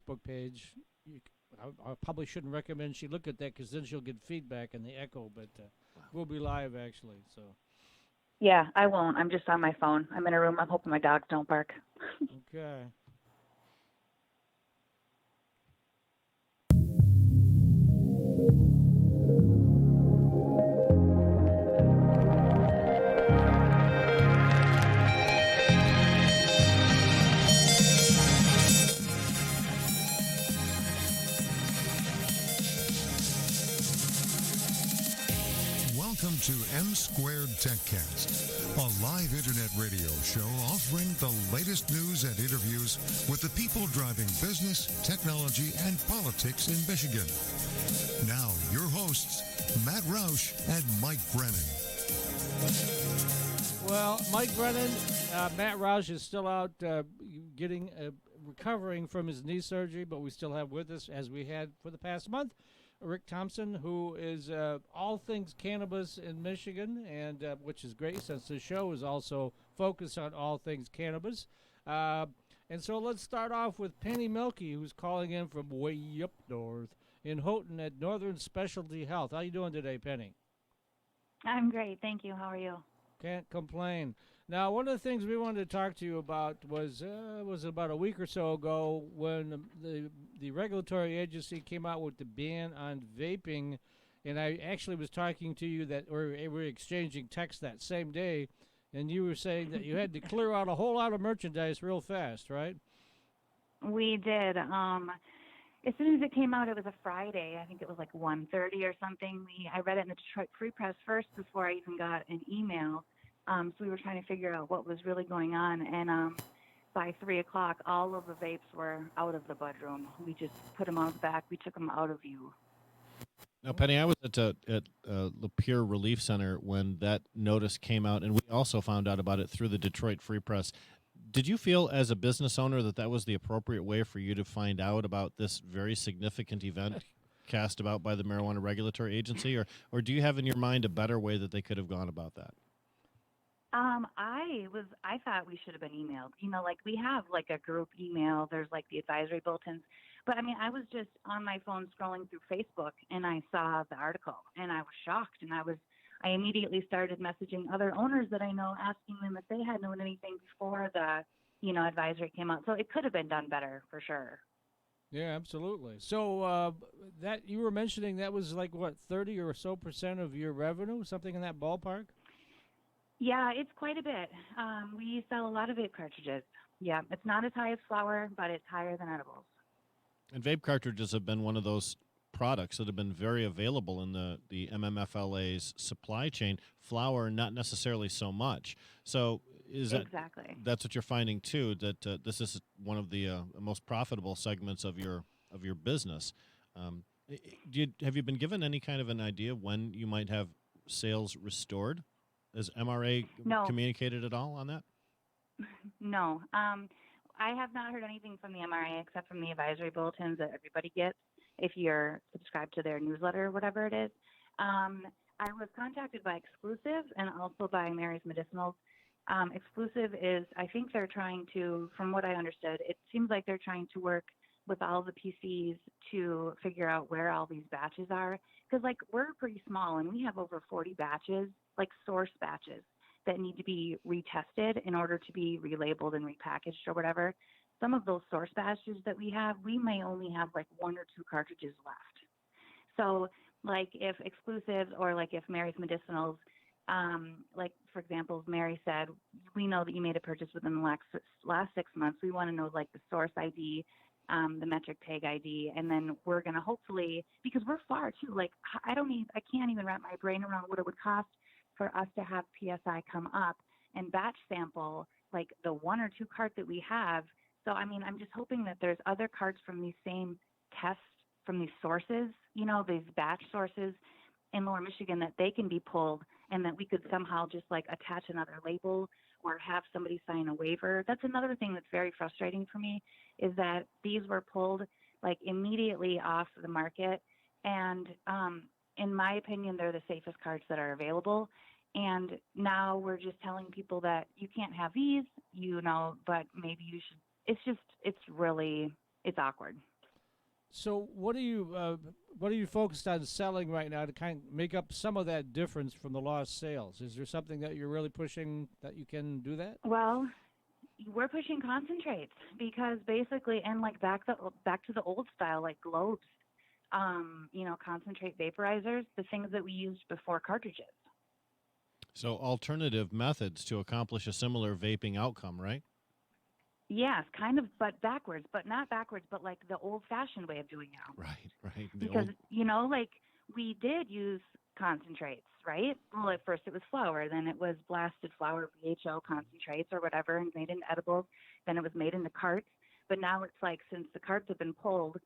Facebook page. I probably shouldn't recommend she look at that because then she'll get feedback and the echo. But we'll be live actually. So Yeah, I won't. I'm just on my phone. I'm in a room. I'm hoping my dogs don't bark. okay. Welcome to M2Techcast, a live internet radio show offering the latest news and interviews with the people driving business, technology, and politics in Michigan. Now, your hosts, Matt Roush and Mike Brennan. Well, Mike Brennan, Matt Roush is still out recovering from his knee surgery, but we still have with us, as we had for the past month, Rick Thompson, who is all things cannabis in Michigan, and which is great since the show is also focused on all things cannabis. And so let's start off with Penny Milkey, who's calling in from way up north in Houghton at Northern Specialty Health. How you doing today, Penny? I'm great. Thank you. How are you? Can't complain. Now, one of the things we wanted to talk to you about was about a week or so ago when the regulatory agency came out with the ban on vaping, and I actually was talking to you that we were exchanging texts that same day, and you were saying that you had to clear out a whole lot of merchandise real fast, right? We did. As soon as it came out, it was a Friday. I think it was like 1:30 or something. I read it in the Detroit Free Press first before I even got an email. So we were trying to figure out what was really going on. And by 3 o'clock, all of the vapes were out of the bedroom. We just put them out back. We took them out of view. Now, Penny, I was at Lapeer Relief Center when that notice came out, and we also found out about it through the Detroit Free Press. Did you feel as a business owner that was the appropriate way for you to find out about this very significant event cast about by the Marijuana Regulatory Agency, or do you have in your mind a better way that they could have gone about that? I thought we should have been emailed. Like we have like a group email. There's like the advisory bulletins. But I mean, I was just on my phone scrolling through Facebook and I saw the article and I was shocked and I immediately started messaging other owners that I know, asking them if they had known anything before the, advisory came out. So it could have been done better for sure. Yeah, absolutely. So that you were mentioning that was like what 30 or so % of your revenue, something in that ballpark. Yeah, it's quite a bit. We sell a lot of vape cartridges. Yeah, it's not as high as flower, but it's higher than edibles. And vape cartridges have been one of those products that have been very available in the MMFLA's supply chain. Flower, not necessarily so much. So exactly. That's what you're finding too, that this is one of the most profitable segments of your business. Have you been given any kind of an idea when you might have sales restored? Has MRA communicated at all on that? No. I have not heard anything from the MRA except from the advisory bulletins that everybody gets if you're subscribed to their newsletter or whatever it is. I was contacted by Exclusive and also by Mary's Medicinals. Exclusive is, I think they're trying to, from what I understood, it seems like they're trying to work with all the PCs to figure out where all these batches are. Because, like, we're pretty small and we have over 40 batches, like source batches, that need to be retested in order to be relabeled and repackaged or whatever. Some of those source batches that we have, we may only have like 1 or 2 cartridges left. So like if Exclusives or like if Mary's Medicinals, like for example, Mary said, we know that you made a purchase within the last 6 months. We want to know like the source ID, the metric tag ID, and then we're going to hopefully, because we're far too, like I can't even wrap my brain around what it would cost for us to have PSI come up and batch sample like the 1 or 2 carts that we have. So, I mean, I'm just hoping that there's other carts from these same tests from these sources, these batch sources in Lower Michigan that they can be pulled and that we could somehow just like attach another label or have somebody sign a waiver. That's another thing that's very frustrating for me is that these were pulled like immediately off the market. And, in my opinion, they're the safest cards that are available. And now we're just telling people that you can't have these, but maybe you should. It's awkward. So what are you focused on selling right now to kind of make up some of that difference from the lost sales? Is there something that you're really pushing that you can do that? Well, we're pushing concentrates because basically, and like back to the old style, like globes, concentrate vaporizers, the things that we used before cartridges. So alternative methods to accomplish a similar vaping outcome, right? Yes, kind of, but backwards, but not backwards, but like the old-fashioned way of doing it. Right. Because like we did use concentrates, right? Well, at first it was flour, then it was blasted flour, BHO concentrates or whatever, and made into edibles. Then it was made into carts. But now it's like since the carts have been pulled,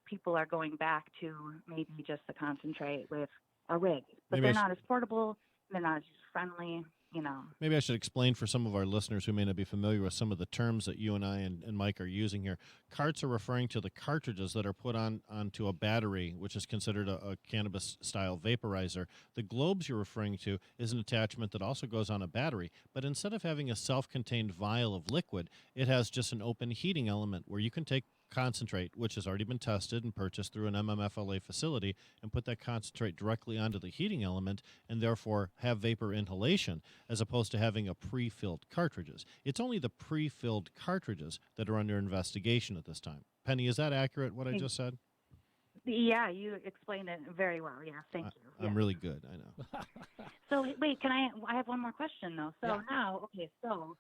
people are going back to maybe just the concentrate with a rig. But Maybe they're not as portable, they're not as friendly. Maybe I should explain for some of our listeners who may not be familiar with some of the terms that you and I and Mike are using here. Carts are referring to the cartridges that are put onto a battery, which is considered a cannabis-style vaporizer. The globes you're referring to is an attachment that also goes on a battery, but instead of having a self-contained vial of liquid, it has just an open heating element where you can take concentrate, which has already been tested and purchased through an MMFLA facility, and put that concentrate directly onto the heating element and therefore have vapor inhalation as opposed to having a pre-filled cartridges. It's only the pre-filled cartridges that are under investigation at this time. Penny, is that accurate, what I just said? Yeah, you explained it very well. Yeah, thank you. I'm really good, I know. So wait, I have one more question though. So now, so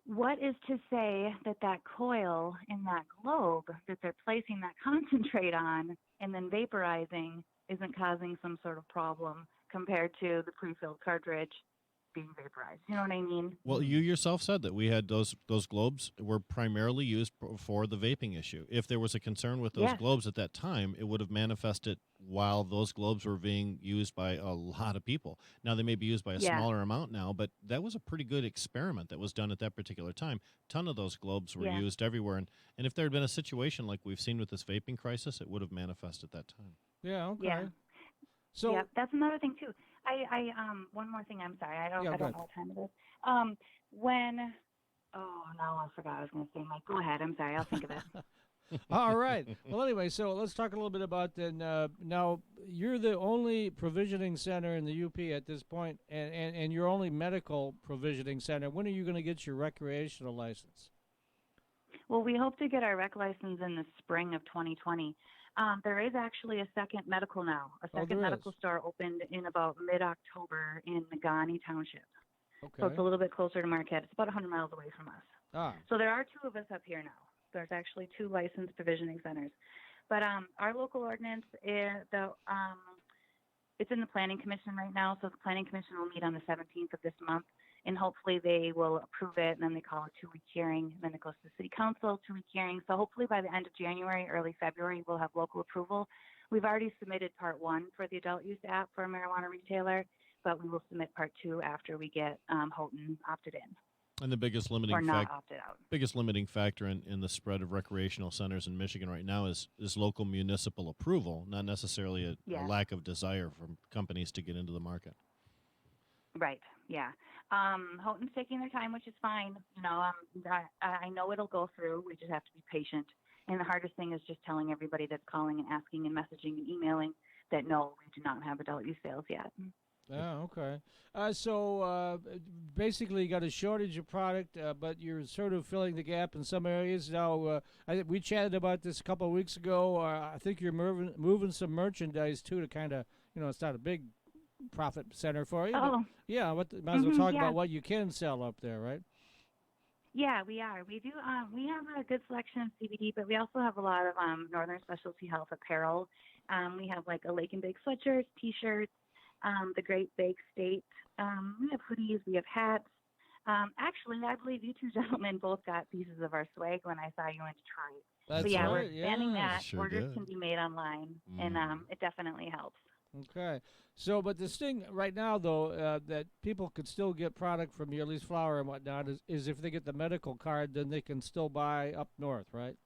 what is to say that coil in that globe that they're placing that concentrate on and then vaporizing isn't causing some sort of problem compared to the pre-filled cartridge being vaporized? You know what I mean? Well, you yourself said that we had those globes were primarily used for the vaping issue. If there was a concern with those globes at that time, it would have manifested while those globes were being used by a lot of people. Now, they may be used by a smaller amount now, but that was a pretty good experiment that was done at that particular time. A ton of those globes were used everywhere. And if there had been a situation like we've seen with this vaping crisis, it would have manifested at that time. Yeah, okay. Yeah. So that's another thing too. I one more thing. I'm sorry. I don't know what time it is. Now I forgot I was going to say. Mike, go ahead. I'm sorry. I'll think of it. All right. Well, anyway, so let's talk a little bit about then. Now, you're the only provisioning center in the UP at this point, and your only medical provisioning center. When are you going to get your recreational license? Well, we hope to get our rec license in the spring of 2020. There is actually a second medical now. A second medical store opened in about mid-October in Negaunee Township. Okay. So it's a little bit closer to Marquette. It's about 100 miles away from us. So there are two of us up here now. There's actually two licensed provisioning centers. But our local ordinance, it's in the Planning Commission right now. So the Planning Commission will meet on the 17th of this month. And hopefully they will approve it, and then they call a 2-week hearing, and then it goes to the City Council, 2-week hearing. So hopefully by the end of January, early February, we'll have local approval. We've already submitted Part 1 for the adult use app for a marijuana retailer, but we will submit Part 2 after we get Houghton opted in. And the biggest limiting or not opted out. Biggest limiting factor in the spread of recreational centers in Michigan right now is local municipal approval, not necessarily a lack of desire from companies to get into the market. Right. Yeah. Houghton's taking their time, which is fine. I know it'll go through. We just have to be patient. And the hardest thing is just telling everybody that's calling and asking and messaging and emailing that no, we do not have adult use sales yet. Oh, okay. So basically, you got a shortage of product, but you're sort of filling the gap in some areas. Now, we chatted about this a couple of weeks ago. I think you're moving some merchandise too to kind of, it's not a big profit center for you. Oh, yeah. Might as well talk about what you can sell up there, right? Yeah, we are. We do. We have a good selection of CBD, but we also have a lot of Northern Specialty Health apparel. We have like a Lake and Bake sweatshirts, T-shirts, the Great Bake State. We have hoodies. We have hats. Actually, I believe you two gentlemen both got pieces of our swag when I saw you in Detroit. That's but yeah, right. we're expanding that. Sure Orders did. can be made online, and it definitely helps. Okay. So, but this thing right now, though, that people could still get product from you, at least flour and whatnot, is if they get the medical card, then they can still buy up north, right?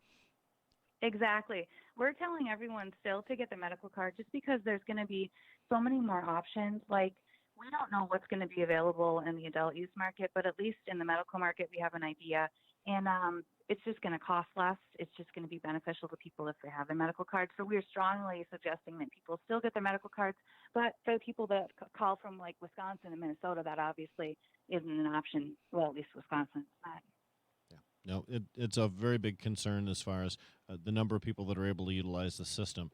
Exactly. We're telling everyone still to get the medical card just because there's going to be so many more options. Like, we don't know what's going to be available in the adult use market, but at least in the medical market, we have an idea. And it's just going to cost less. It's just going to be beneficial to people if they have their medical cards. So we're strongly suggesting that people still get their medical cards, but for people that call from like Wisconsin and Minnesota, that obviously isn't an option. Well, at least Wisconsin is not. No, it's a very big concern as far as the number of people that are able to utilize the system.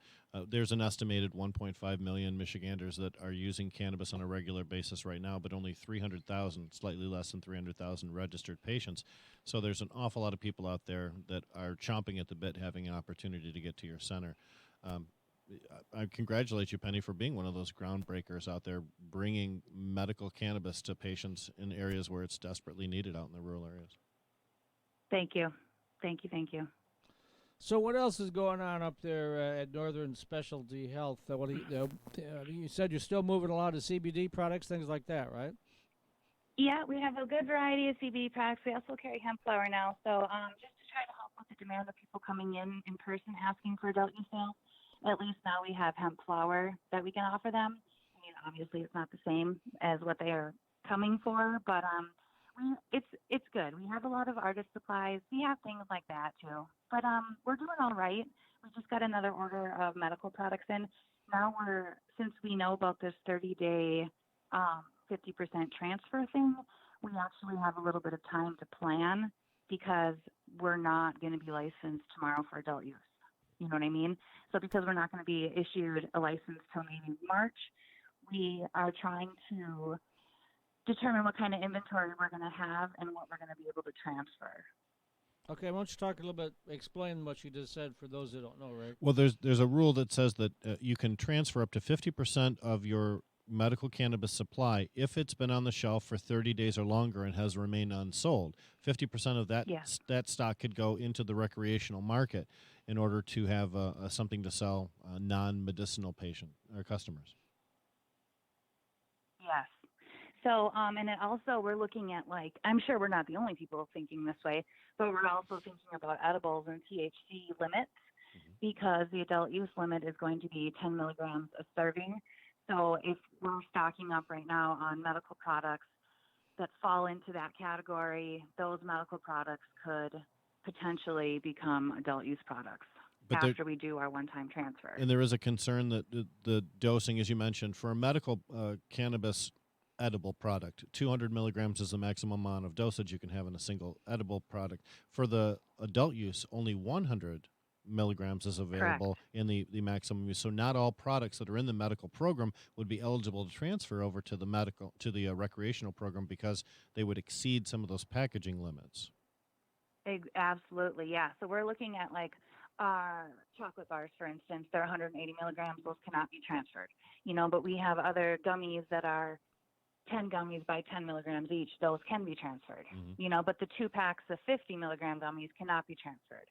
There's an estimated 1.5 million Michiganders that are using cannabis on a regular basis right now, but only 300,000, slightly less than 300,000 registered patients. So there's an awful lot of people out there that are chomping at the bit having an opportunity to get to your center. I congratulate you, Penny, for being one of those groundbreakers out there, bringing medical cannabis to patients in areas where it's desperately needed out in the rural areas. Thank you. Thank you. Thank you. So what else is going on up there at Northern Specialty Health? You said you're still moving a lot of CBD products, things like that, right? Yeah, we have a good variety of CBD products. We also carry hemp flower now. So just to try to help with the demand of people coming in person asking for adult use sales, at least now we have hemp flower that we can offer them. I mean, obviously it's not the same as what they are coming for, but it's good. We have a lot of artist supplies. We have things like that too. But we're doing all right. We just got another order of medical products in. Now since we know about this 30-day 50% transfer thing, we actually have a little bit of time to plan because we're not going to be licensed tomorrow for adult use. You know what I mean? So because we're not going to be issued a license till maybe March, we are trying to determine what kind of inventory we're going to have and what we're going to be able to transfer. Okay, why don't you talk a little bit, explain what you just said for those that don't know, right? Well, there's a rule that says that you can transfer up to 50% of your medical cannabis supply if it's been on the shelf for 30 days or longer and has remained unsold. 50% of that stock could go into the recreational market in order to have something to sell non-medicinal patient or customers. Yes. So, and it also, we're looking at I'm sure we're not the only people thinking this way, but we're also thinking about edibles and THC limits because the adult use limit is going to be 10 milligrams a serving. So if we're stocking up right now on medical products that fall into that category, those medical products could potentially become adult use products after we do our one-time transfer. And there is a concern that the dosing, as you mentioned, for a medical cannabis edible product, 200 milligrams is the maximum amount of dosage you can have in a single edible product. For the adult use, only 100 milligrams is available in the maximum use. So not all products that are in the medical program would be eligible to transfer over to the recreational program because they would exceed some of those packaging limits. Absolutely, yeah. So we're looking at chocolate bars, for instance. They're 180 milligrams. Those cannot be transferred, but we have other gummies that are 10 gummies by 10 milligrams each. Those can be transferred, but the 2 packs of 50 milligram gummies cannot be transferred.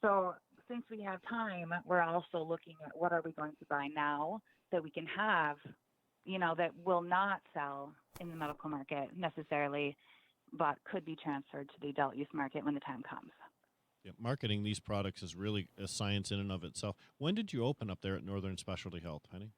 So since we have time, we're also looking at what are we going to buy now that we can have, that will not sell in the medical market necessarily, but could be transferred to the adult use market when the time comes. Yeah, marketing these products is really a science in and of itself. When did you open up there at Northern Specialty Health, Penny?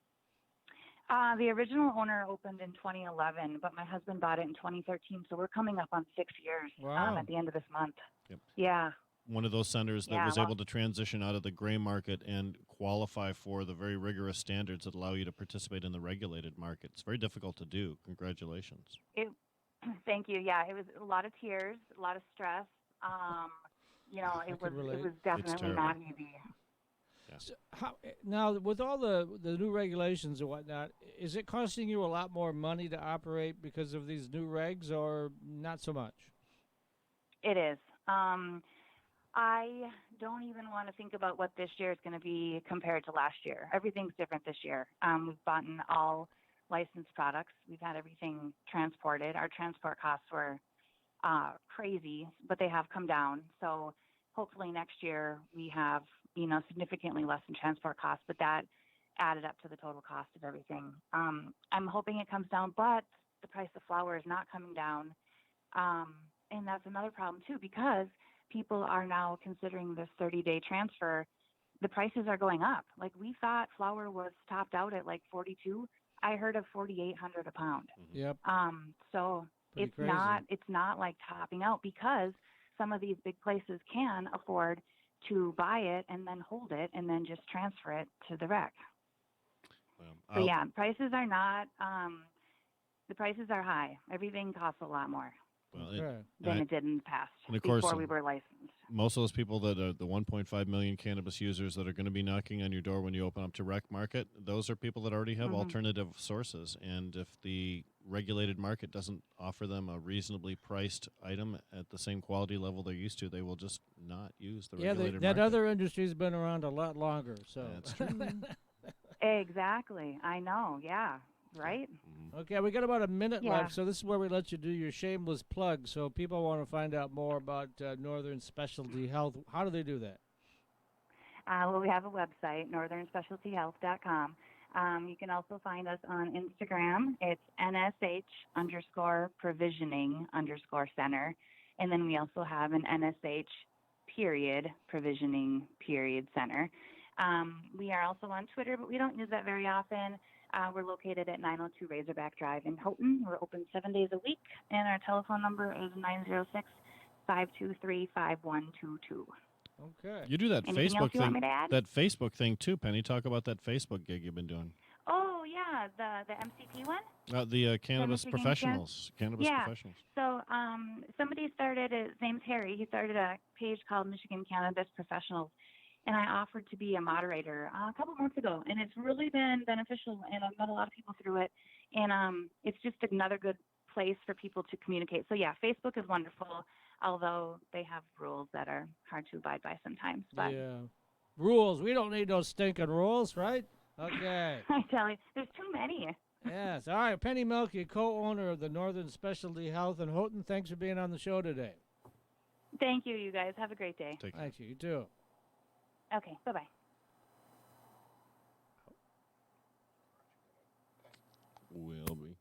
The original owner opened in 2011, but my husband bought it in 2013, so we're coming up on 6 years at the end of this month. Yep. Yeah. One of those centers that was able to transition out of the gray market and qualify for the very rigorous standards that allow you to participate in the regulated market. It's very difficult to do. Congratulations. Thank you. Yeah, it was a lot of tears, a lot of stress. It was definitely not easy. Yeah. So now, with all the new regulations and whatnot, is it costing you a lot more money to operate because of these new regs, or not so much? It is. I don't even want to think about what this year is going to be compared to last year. Everything's different this year. We've bought all licensed products. We've had everything transported. Our transport costs were crazy, but they have come down. So hopefully next year we have, significantly less in transport costs, but that added up to the total cost of everything. I'm hoping it comes down, but the price of flour is not coming down. And that's another problem too, because people are now considering this 30-day transfer. The prices are going up. We thought flour was topped out at $42. I heard of $4,800 a pound. Yep. So Pretty it's crazy. not topping out because some of these big places can afford to buy it and then hold it and then just transfer it to the rec. So yeah, prices are not. The prices are high. Everything costs a lot more than it did in the past. And of before course, we were licensed. Most of those people that are the 1.5 million cannabis users that are going to be knocking on your door when you open up to rec market, those are people that already have alternative sources. And if the regulated market doesn't offer them a reasonably priced item at the same quality level they're used to, they will just not use the regulated market. That other industry's been around a lot longer. So that's true. Exactly. I know. Yeah. Right? Okay, we got about a minute left, so this is where we let you do your shameless plug. So if people want to find out more about Northern Specialty Health, how do they do that? Well, we have a website, northernspecialtyhealth.com. You can also find us on Instagram. It's NSH_provisioning_center. And then we also have an NSH_provisioning_center. We are also on Twitter, but we don't use that very often. We're located at 902 Razorback Drive in Houghton. We're open 7 days a week, and our telephone number is 906-523-5122. Okay. You do that Anything Facebook else you thing. want me to add? That Facebook thing too, Penny. Talk about that Facebook gig you've been doing. Oh yeah, the MCP one. The cannabis professionals. Cannabis Yeah. professionals. So somebody started. His name's Harry. He started a page called Michigan Cannabis Professionals. And I offered to be a moderator a couple months ago, and it's really been beneficial, and I've met a lot of people through it, and it's just another good place for people to communicate. So, yeah, Facebook is wonderful, although they have rules that are hard to abide by sometimes. But yeah. Rules. We don't need those stinking rules, right? Okay. I tell you, there's too many. Yes. All right. Penny Mielke, co-owner of the Northern Specialty Health in Houghton. Thanks for being on the show today. Thank you, you guys. Have a great day. Thank you. You too. Okay, bye-bye. Will be.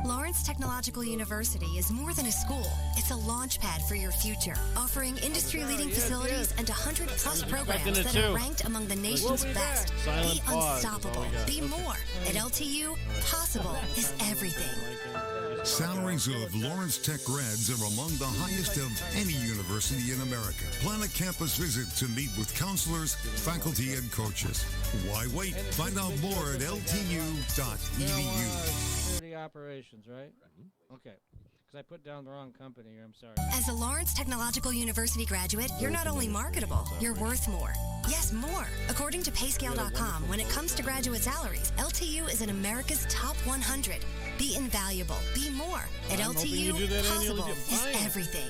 Lawrence Technological University is more than a school. It's a launch pad for your future, offering industry-leading facilities and 100-plus programs that are ranked among the nation's best. Be unstoppable. Be more. At LTU, possible is everything. Salaries of Lawrence Tech grads are among the highest of any university in America. Plan a campus visit to meet with counselors, faculty, and coaches. Why wait? Find out more at ltu.edu. Security operations, right? Okay. Because I put down the wrong company here. I'm sorry. As a Lawrence Technological University graduate, you're not only marketable, you're worth more. Yes, more. According to Payscale.com, when it comes to graduate salaries, LTU is in America's top 100. Be invaluable. Be more. At LTU, possible is everything.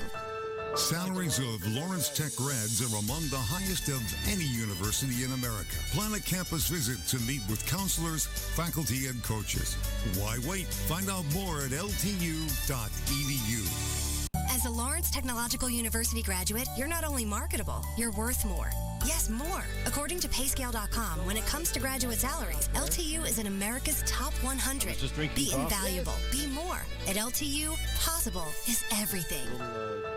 Salaries of Lawrence Tech grads are among the highest of any university in America. Plan a campus visit to meet with counselors, faculty, and coaches. Why wait? Find out more at ltu.edu. As a Lawrence Technological University graduate, you're not only marketable, you're worth more. Yes, more. According to Payscale.com, when it comes to graduate salaries, LTU is in America's top 100. Be invaluable. Be more. At LTU, possible is everything.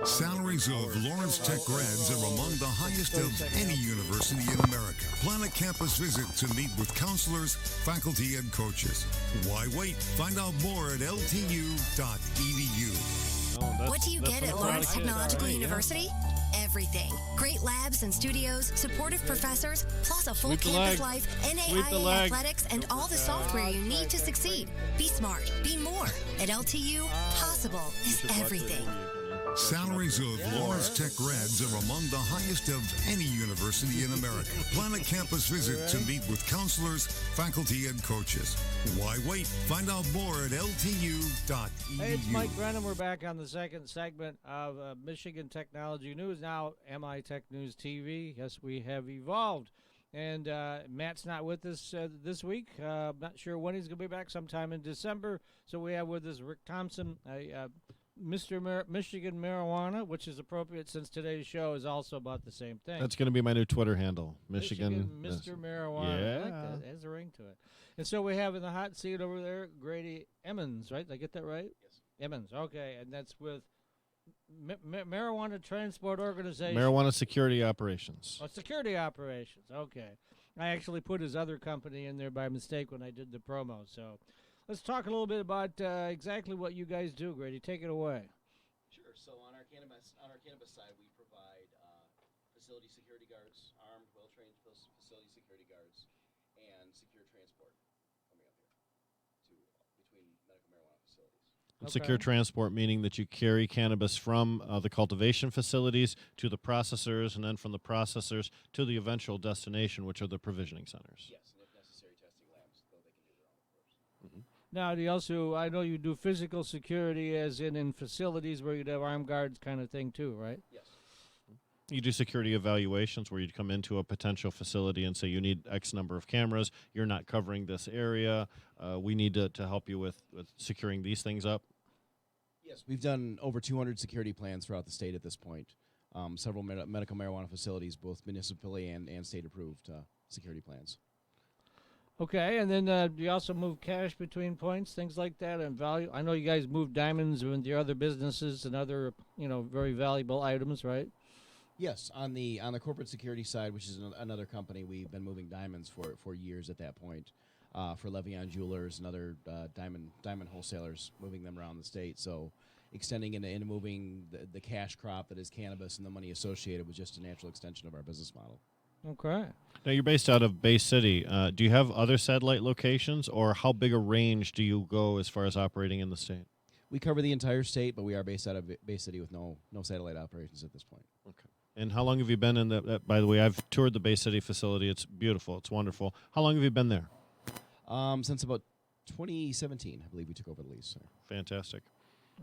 Salaries of Lawrence Tech grads are among the highest of any university in America. Plan a campus visit to meet with counselors, faculty, and coaches. Why wait? Find out more at ltu.edu. What do you get at Lawrence Technological University? Everything. Great labs and studios, supportive professors, plus a full campus life, NAIA athletics, and all the software you need to succeed. Be smart. Be more. At LTU, possible is everything. Salaries of Lawrence Tech grads are among the highest of any university in America. Plan a campus visit to meet with counselors, faculty, and coaches. Why wait? Find out more at ltu.edu. Hey, it's Mike Brennan. We're back on the second segment of Michigan Technology News, now MI Tech News TV. Yes, we have evolved. And Matt's not with us this week. I'm not sure when he's going to be back, sometime in December. So we have with us Rick Thompson, Mr. Michigan Marijuana, which is appropriate since today's show is also about the same thing. That's going to be my new Twitter handle, Michigan Mr. Marijuana. Yeah. I like that. It has a ring to it. And so we have in the hot seat over there, Grady Emmons, right? Did I get that right? Yes. Emmons, okay. And that's with Marijuana Transport Organization. Marijuana Security Operations. Oh, Security Operations, okay. I actually put his other company in there by mistake when I did the promo, so... Let's talk a little bit about exactly what you guys do, Grady. Take it away. Sure. So on our cannabis on our cannabis side, we provide facility security guards, armed, well-trained facility security guards, and secure transport coming up here between medical marijuana facilities. And secure transport meaning that you carry cannabis from the cultivation facilities to the processors, and then from the processors to the eventual destination, which are the provisioning centers. Yes, and if necessary, testing labs, though they can do their own, of course. Mm-hmm. Now, do you also, I know you do physical security as in facilities where you'd have armed guards kind of thing too, right? Yes. You do security evaluations where you'd come into a potential facility and say you need X number of cameras, you're not covering this area, we need to help you with securing these things up. Yes, we've done over 200 security plans throughout the state at this point. Several medical marijuana facilities, both municipally and state-approved security plans. Okay, and then do you also move cash between points, things like that, and value? I know you guys move diamonds with your other businesses and other, very valuable items, right? Yes, on the corporate security side, which is another company, we've been moving diamonds for years at that point, for Levion Jewelers and other diamond wholesalers, moving them around the state. So extending into moving the cash crop that is cannabis and the money associated was just a natural extension of our business model. Okay. Now, you're based out of Bay City. Do you have other satellite locations, or how big a range do you go as far as operating in the state? We cover the entire state, but we are based out of Bay City with no satellite operations at this point. Okay. And how long have you been in by the way, I've toured the Bay City facility. It's beautiful. It's wonderful. How long have you been there? Since about 2017, I believe we took over the lease. Fantastic.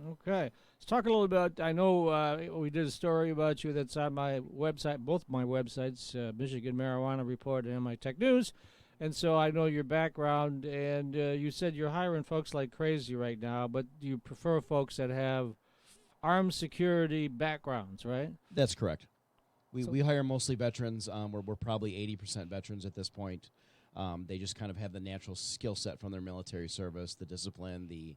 Okay. Let's talk a little about, I know we did a story about you that's on my website, both my websites, Michigan Marijuana Report and My Tech News. And so I know your background, and you said you're hiring folks like crazy right now, but you prefer folks that have armed security backgrounds, right? That's correct. We hire mostly veterans. We're probably 80% veterans at this point. They just kind of have the natural skill set from their military service, the discipline, the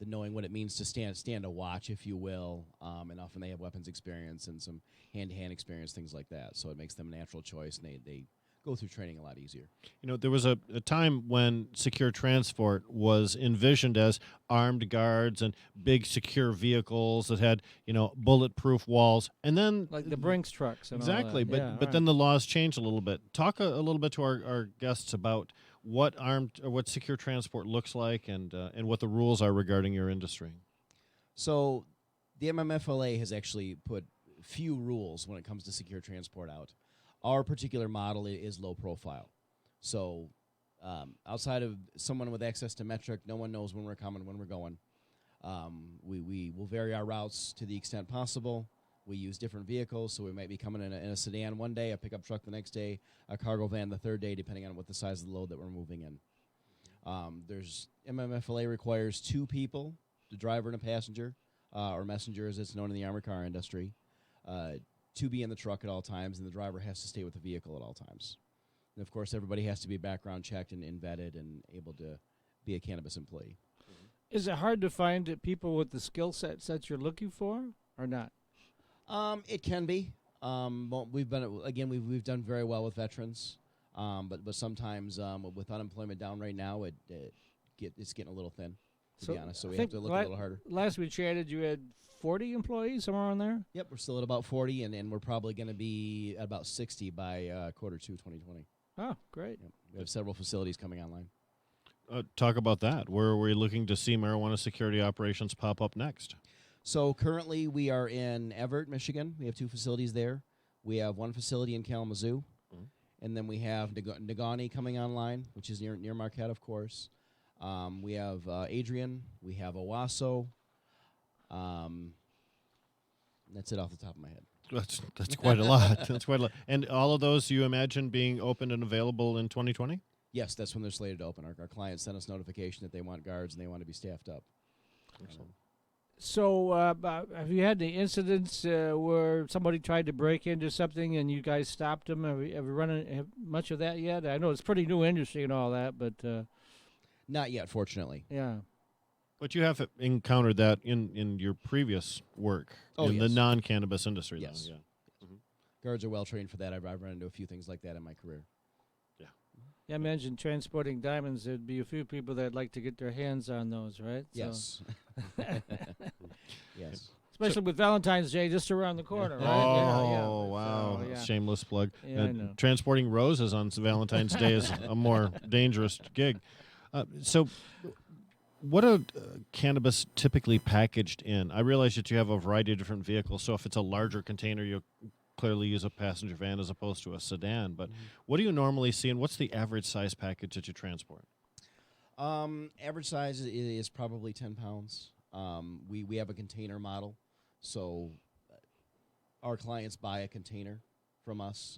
knowing what it means to stand a watch, if you will, and often they have weapons experience and some hand-to-hand experience, things like that. So it makes them a natural choice, and they go through training a lot easier. There was a time when secure transport was envisioned as armed guards and big secure vehicles that had, bulletproof walls. And then like the Brinks trucks. And exactly. All that. But then the laws changed a little bit. Talk a little bit to our guests about what secure transport looks like and what the rules are regarding your industry. So the MMFLA has actually put few rules when it comes to secure transport out. Our particular model is low profile. So outside of someone with access to metric, no one knows when we're coming, when we're going. We will vary our routes to the extent possible. We use different vehicles, so we might be coming in a sedan one day, a pickup truck the next day, a cargo van the third day, depending on what the size of the load that we're moving in. MMFLA requires 2 people, the driver and a passenger, or messenger as it's known in the armored car industry, to be in the truck at all times, and the driver has to stay with the vehicle at all times. And, of course, everybody has to be background checked and vetted and able to be a cannabis employee. Is it hard to find people with the skill sets that you're looking for or not? It can be. We've done very well with veterans, but sometimes with unemployment down right now, it's getting a little thin, to be honest. So we have to look a little harder. Last we chatted, you had 40 employees, somewhere on there? Yep, we're still at about 40, and we're probably going to be at about 60 by quarter 2, 2020. Oh, great. Yep. We have several facilities coming online. Talk about that. Where are we looking to see marijuana security operations pop up next? So currently we are in Everett, Michigan. We have 2 facilities there. We have 1 facility in Kalamazoo. And then we have Negaunee coming online, which is near Marquette, of course. We have Adrian. We have Owasso. That's it off the top of my head. That's quite a lot. That's quite a lot. And all of those you imagine being open and available in 2020? Yes, that's when they're slated to open. Our clients sent us notification that they want guards and they want to be staffed up. Excellent. So have you had any incidents where somebody tried to break into something and you guys stopped them? Have you run much of that yet? I know it's pretty new industry and all that, but... Not yet, fortunately. Yeah. But you have encountered that in your previous work in the non-cannabis industry. Yes. Though, yeah. Guards are well trained for that. I've run into a few things like that in my career. Yeah, I imagine transporting diamonds, there'd be a few people that'd like to get their hands on those, right? Yes. Yes. Especially with Valentine's Day just around the corner, right? Oh, wow. So, yeah. Shameless plug. Yeah, I know. Transporting roses on Valentine's Day is a more dangerous gig. So what are cannabis typically packaged in? I realize that you have a variety of different vehicles, so if it's a larger container, you'll clearly use a passenger van as opposed to a sedan. But what do you normally see, and what's the average size package that you transport? Average size is probably 10 pounds. We have a container model, so our clients buy a container from us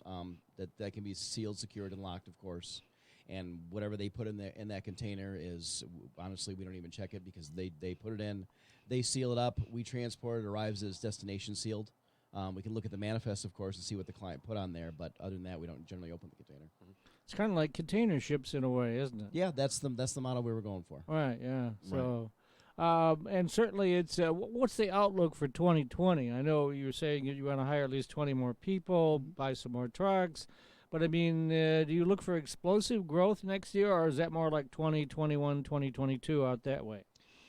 that can be sealed, secured, and locked, of course. And whatever they put in that container is, honestly, we don't even check it because they put it in, they seal it up, we transport it, arrives at its destination sealed. We can look at the manifest, of course, and see what the client put on there, but other than that, we don't generally open the container. It's kind of like container ships in a way, isn't it? Yeah, that's the model we were going for. Right, yeah. So, and certainly it's, what's the outlook for 2020? I know you were saying you want to hire at least 20 more people, buy some more trucks. But, I mean, do you look for explosive growth next year, or is that more like 2021, 2022 out that way?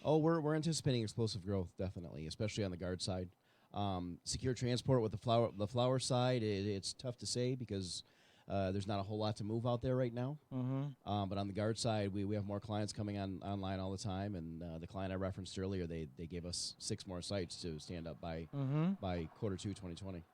Oh, we're anticipating explosive growth, definitely, especially on the guard side. Secure transport with the flower side, it's tough to say because there's not a whole lot to move out there right now. But on the guard side, we have more clients coming online all the time, and the client I referenced earlier, they gave us 6 more sites to stand up by quarter 2 2020.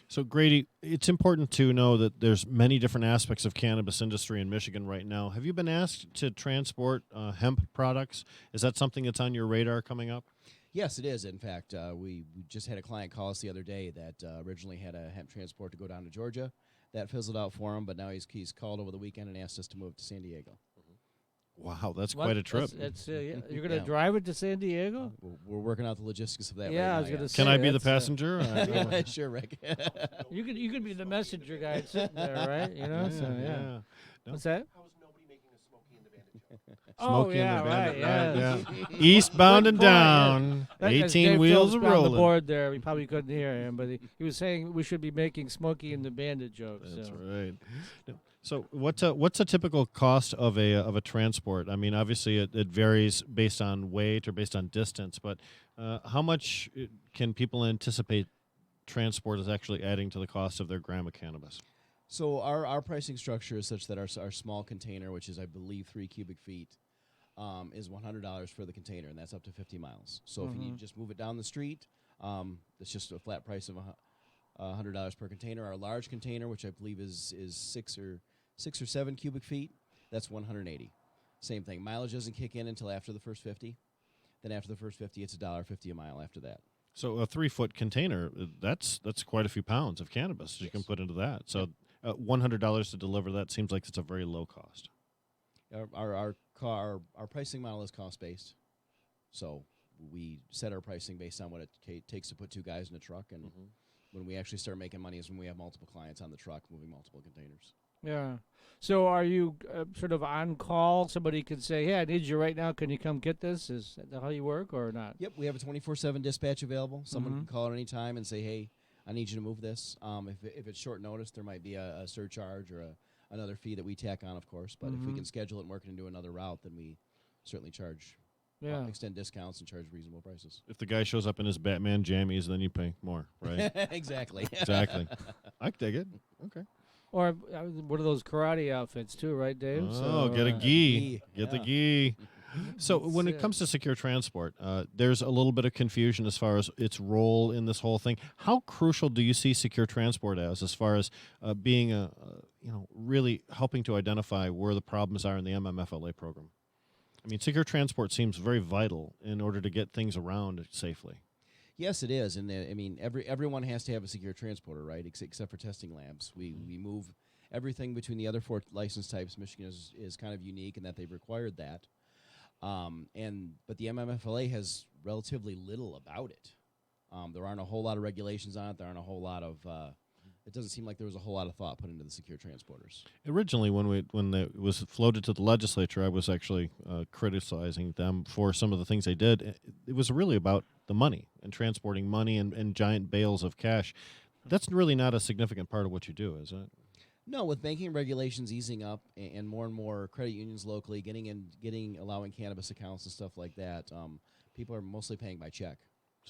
So, Grady, it's important to know that there's many different aspects of cannabis industry in Michigan right now. Have you been asked to transport hemp products? Is that something that's on your radar coming up? Yes, it is. In fact, we just had a client call us the other day that originally had a hemp transport to go down to Georgia. That fizzled out for him, but now he's called over the weekend and asked us to move to San Diego. Wow, that's quite a trip. You're going to drive it to San Diego? We're working out the logistics of that. Yeah, right I was now, going to say. Can I be the passenger? Yeah, sure, Rick. You could be the messenger guy sitting there, right? You know, No. What's that? How is nobody making a Smokey and the Bandit joke? Oh, Smokey and yeah, the Bandit, right, yeah. Eastbound and Good point, down, yeah. 18 Dave wheels Phillips are on the rolling. board there. We probably couldn't hear him, but he was saying we should be making Smokey and the Bandit jokes. That's so. right. So what's a typical cost of a transport? I mean, obviously it varies based on weight or based on distance, but how much can people anticipate transport is actually adding to the cost of their gram of cannabis? So our pricing structure is such that our small container, which is I believe 3 cubic feet, is $100 for the container, and that's up to 50 miles. So if you need to just move it down the street, it's just a flat price of $100 per container. Our large container, which I believe is 6 or 7 cubic feet, that's $180. Same thing. Mileage doesn't kick in until after the first 50. Then after the first 50, it's $1.50 a mile after that. So a 3-foot container, that's quite a few pounds of cannabis you can put into that. So $100 to deliver that seems like it's a very low cost. Our pricing model is cost based, so we set our pricing based on what it takes to put 2 guys in a truck, and when we actually start making money is when we have multiple clients on the truck moving multiple containers. Yeah. So are you sort of on call? Somebody could say, hey, I need you right now. Can you come get this? Is that how you work or not? Yep, we have a 24/7 dispatch available. Someone can call at any time and say, hey, I need you to move this. If it's short notice, there might be a surcharge or another fee that we tack on, of course. But if we can schedule it and work it into another route, then we certainly charge extend discounts and charge reasonable prices. If the guy shows up in his Batman jammies, then you pay more, right? Exactly. Exactly. I dig it. Okay. Or one of those karate outfits too, right, Dave? Oh, get a gi. Get the gi. So when it comes to secure transport, there's a little bit of confusion as far as its role in this whole thing. How crucial do you see secure transport as far as being really helping to identify where the problems are in the MMFLA program? I mean, secure transport seems very vital in order to get things around safely. Yes, it is, and I mean everyone has to have a secure transporter, right? Except for testing labs, we move everything between the other 4 license types. Michigan is kind of unique in that they've required that, but the MMFLA has relatively little about it. There aren't a whole lot of regulations on it. There aren't a whole lot of. It doesn't seem like there was a whole lot of thought put into the secure transporters. Originally, when it was floated to the legislature, I was actually criticizing them for some of the things they did. It was really about the money and transporting money and giant bales of cash. That's really not a significant part of what you do, is it? No, with banking regulations easing up and more credit unions locally allowing cannabis accounts and stuff like that, people are mostly paying by check.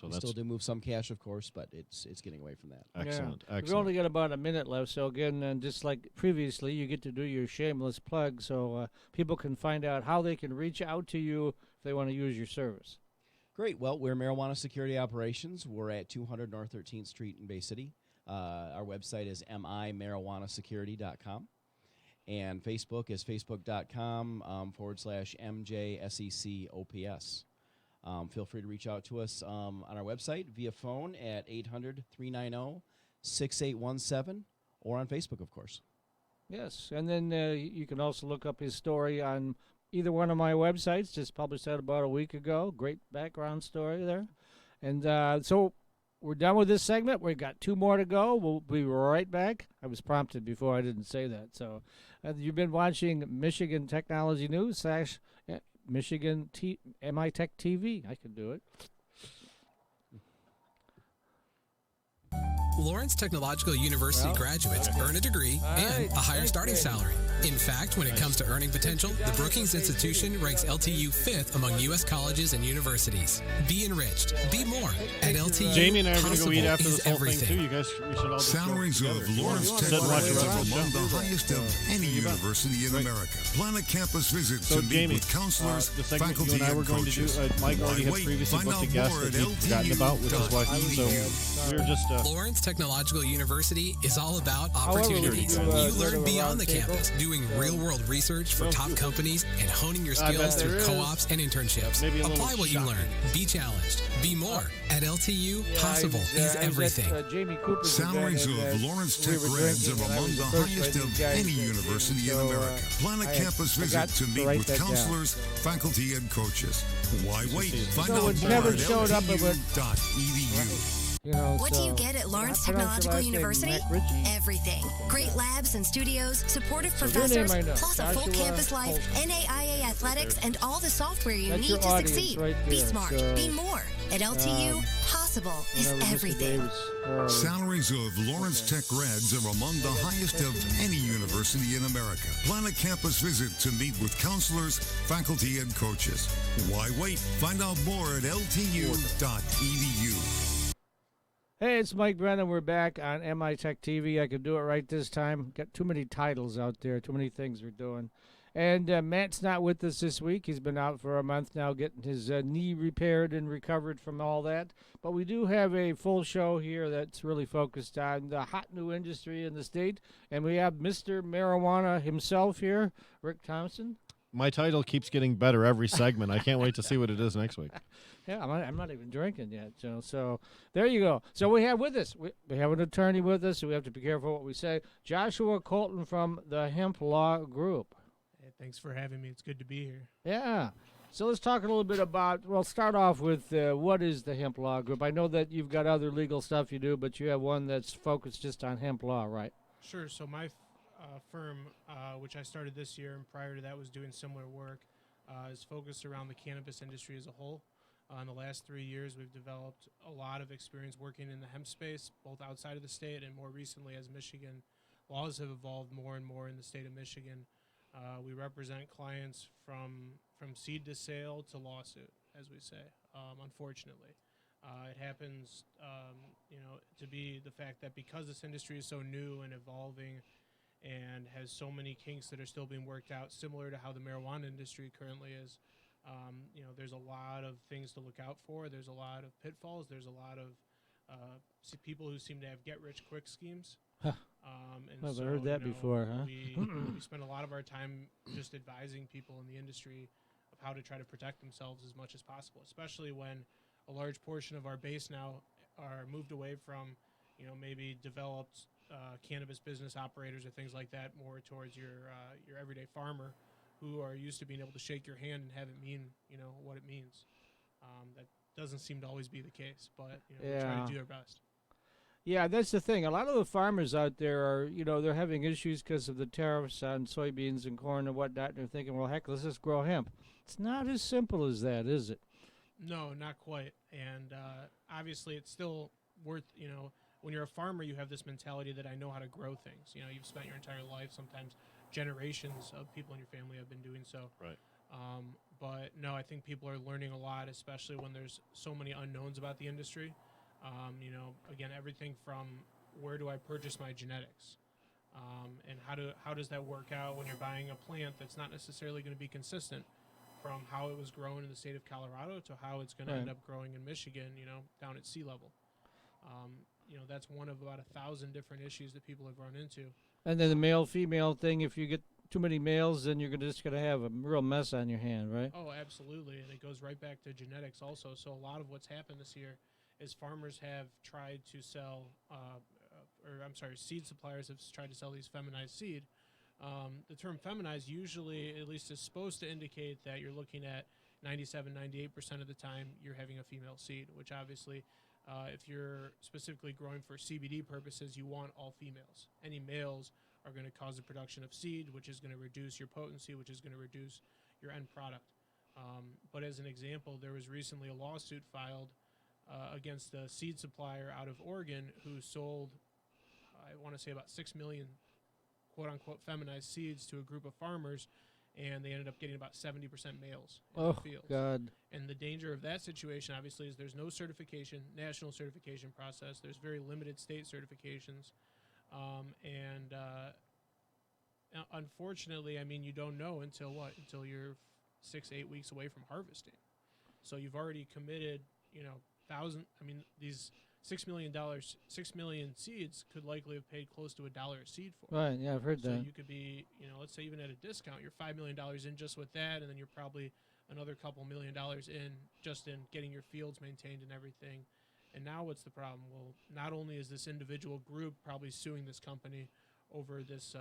So we that's still do move some cash, of course, but it's getting away from that. excellent. We've Excellent. only got about a minute left, so again, and just like previously, you get to do your shameless plug, so people can find out how they can reach out to you if they want to use your service. Great. Well, we're Marijuana Security Operations. We're at 200 North 13th Street in Bay City. Our website is mimarijuanasecurity.com. And Facebook is facebook.com/MJSECOPS. Feel free to reach out to us on our website via phone at 800-390-6817 or on Facebook, of course. Yes, and then you can also look up his story on either one of my websites. Just published that about a week ago. Great background story there. And so we're done with this segment. We've got 2 more to go. We'll be right back. I was prompted before I didn't say that. So you've been watching Michigan Technology News / Michigan M2Tech TV. I can do it. Lawrence Technological University graduates earn a degree and a higher starting salary. In fact, when it comes to earning potential, the Brookings Institution ranks LTU 5th among U.S. colleges and universities. Be enriched. Be more. At LTU, Jamie and I are going to go eat after is this whole everything. thing, too. You guys, we should all just Salaries go of together. Lawrence Sit and watch the Tech rest of the among show. the highest of any university in America. Plan a campus visit So, to meet Jamie, with counselors, the segment you faculty, and I were and going to do, coaches. Mike already had Why wait? previously Find booked a out guest more that at we've forgotten about, which is why so we were just... Lawrence Technological University is all about However, opportunities. we do, You go to learn a beyond the round table. campus, doing real-world research for top companies and honing your I bet skills there through is. co-ops and internships. Maybe a little Apply what you shocking. learn. Be challenged. Be more. At LTU, Yeah, possible I was, is I was at, everything. Jamie Cooper's Salaries event, of and, Lawrence we Tech were grads drinking, are and I among was the approached by highest these of guys any that- university in so, America. Plan a I campus forgot visit to to meet write with that down. counselors, faculty, and coaches. Why wait? Find So out it more never at showed up, but- ltu.edu. You know, What do you so- get at Lawrence I pronounced your Technological last name University? McRitchie. Everything. Great labs and studios, supportive So your name professors, I know, plus a full Joshua campus life, Holton. NAIA athletics, and all the software you That's need your to audience succeed. right Be there, smart. so, Be more. At LTU, possible is whenever Mr. everything. Davis, Salaries of Lawrence Tech grads are among the highest of any university in America. Plan a campus visit to meet with counselors, faculty, and coaches. Why wait? Find out more at ltu.edu. Hey, it's Mike Brennan. We're back on M2Tech TV. I could do it right this time. Got too many titles out there, too many things we're doing. And Matt's not with us this week. He's been out for a month now getting his knee repaired and recovered from all that. But we do have a full show here that's really focused on the hot new industry in the state. And we have Mr. Marijuana himself here, Rick Thompson. My title keeps getting better every segment. I can't wait to see what it is next week. Yeah, I'm not even drinking yet, so there you go. So we have with us, we have an attorney with us, so we have to be careful what we say. Joshua Colton from the Hemp Law Group. Hey, thanks for having me. It's good to be here. Yeah. So let's talk a little bit about, well, start off with what is the Hemp Law Group? I know that you've got other legal stuff you do, but you have one that's focused just on hemp law, right? Sure. So my firm, which I started this year, and prior to that was doing similar work, is focused around the cannabis industry as a whole. In the last 3 years, we've developed a lot of experience working in the hemp space, both outside of the state and more recently as Michigan laws have evolved more and more in the state of Michigan. We represent clients from seed to sale to lawsuit, as we say, unfortunately. It happens, to be the fact that because this industry is so new and evolving and has so many kinks that are still being worked out, similar to how the marijuana industry currently is, there's a lot of things to look out for. There's a lot of pitfalls. There's a lot of people who seem to have get-rich-quick schemes. Huh. I've heard that before, huh? We spend a lot of our time just advising people in the industry of how to try to protect themselves as much as possible, especially when a large portion of our base now are moved away from, maybe developed cannabis business operators or things like that, more towards your everyday farmer who are used to being able to shake your hand and have it mean, what it means. That doesn't seem to always be the case, but we try to do our best. Yeah, that's the thing. A lot of the farmers out there are, they're having issues because of the tariffs on soybeans and corn and whatnot, and they're thinking, well, heck, let's just grow hemp. It's not as simple as that, is it? No, not quite. And obviously it's still worth, when you're a farmer, you have this mentality that I know how to grow things. You've spent your entire life, sometimes generations of people in your family have been doing so. Right. But no, I think people are learning a lot, especially when there's so many unknowns about the industry. Again, everything from where do I purchase my genetics, and how does that work out when you're buying a plant that's not necessarily going to be consistent from how it was grown in the state of Colorado to how it's going to end up growing in Michigan, down at sea level. That's one of about 1,000 different issues that people have run into. And then the male-female thing, if you get too many males, then you're just going to have a real mess on your hand, right? Oh, absolutely. And it goes right back to genetics also. So a lot of what's happened this year is farmers have tried to sell, seed suppliers have tried to sell these feminized seed. The term feminized usually, at least, is supposed to indicate that you're looking at 98% of the time you're having a female seed, which obviously, if you're specifically growing for CBD purposes, you want all females. Any males are going to cause the production of seed, which is going to reduce your potency, which is going to reduce your end product. But as an example, there was recently a lawsuit filed against a seed supplier out of Oregon who sold, I want to say, about 6 million quote-unquote feminized seeds to a group of farmers, and they ended up getting about 70% males in the fields. God. And the danger of that situation, obviously, is there's no certification, national certification process. There's very limited state certifications. Unfortunately, you don't know until what? Until you're 6-8 weeks away from harvesting. So you've already committed, these $6 million seeds could likely have paid close to $1 a seed for. Right, yeah, I've heard that. So you could be, let's say even at a discount, you're $5 million in just with that, and then you're probably another couple $1 million in just in getting your fields maintained and everything. And now what's the problem? Well, not only is this individual group probably suing this company over this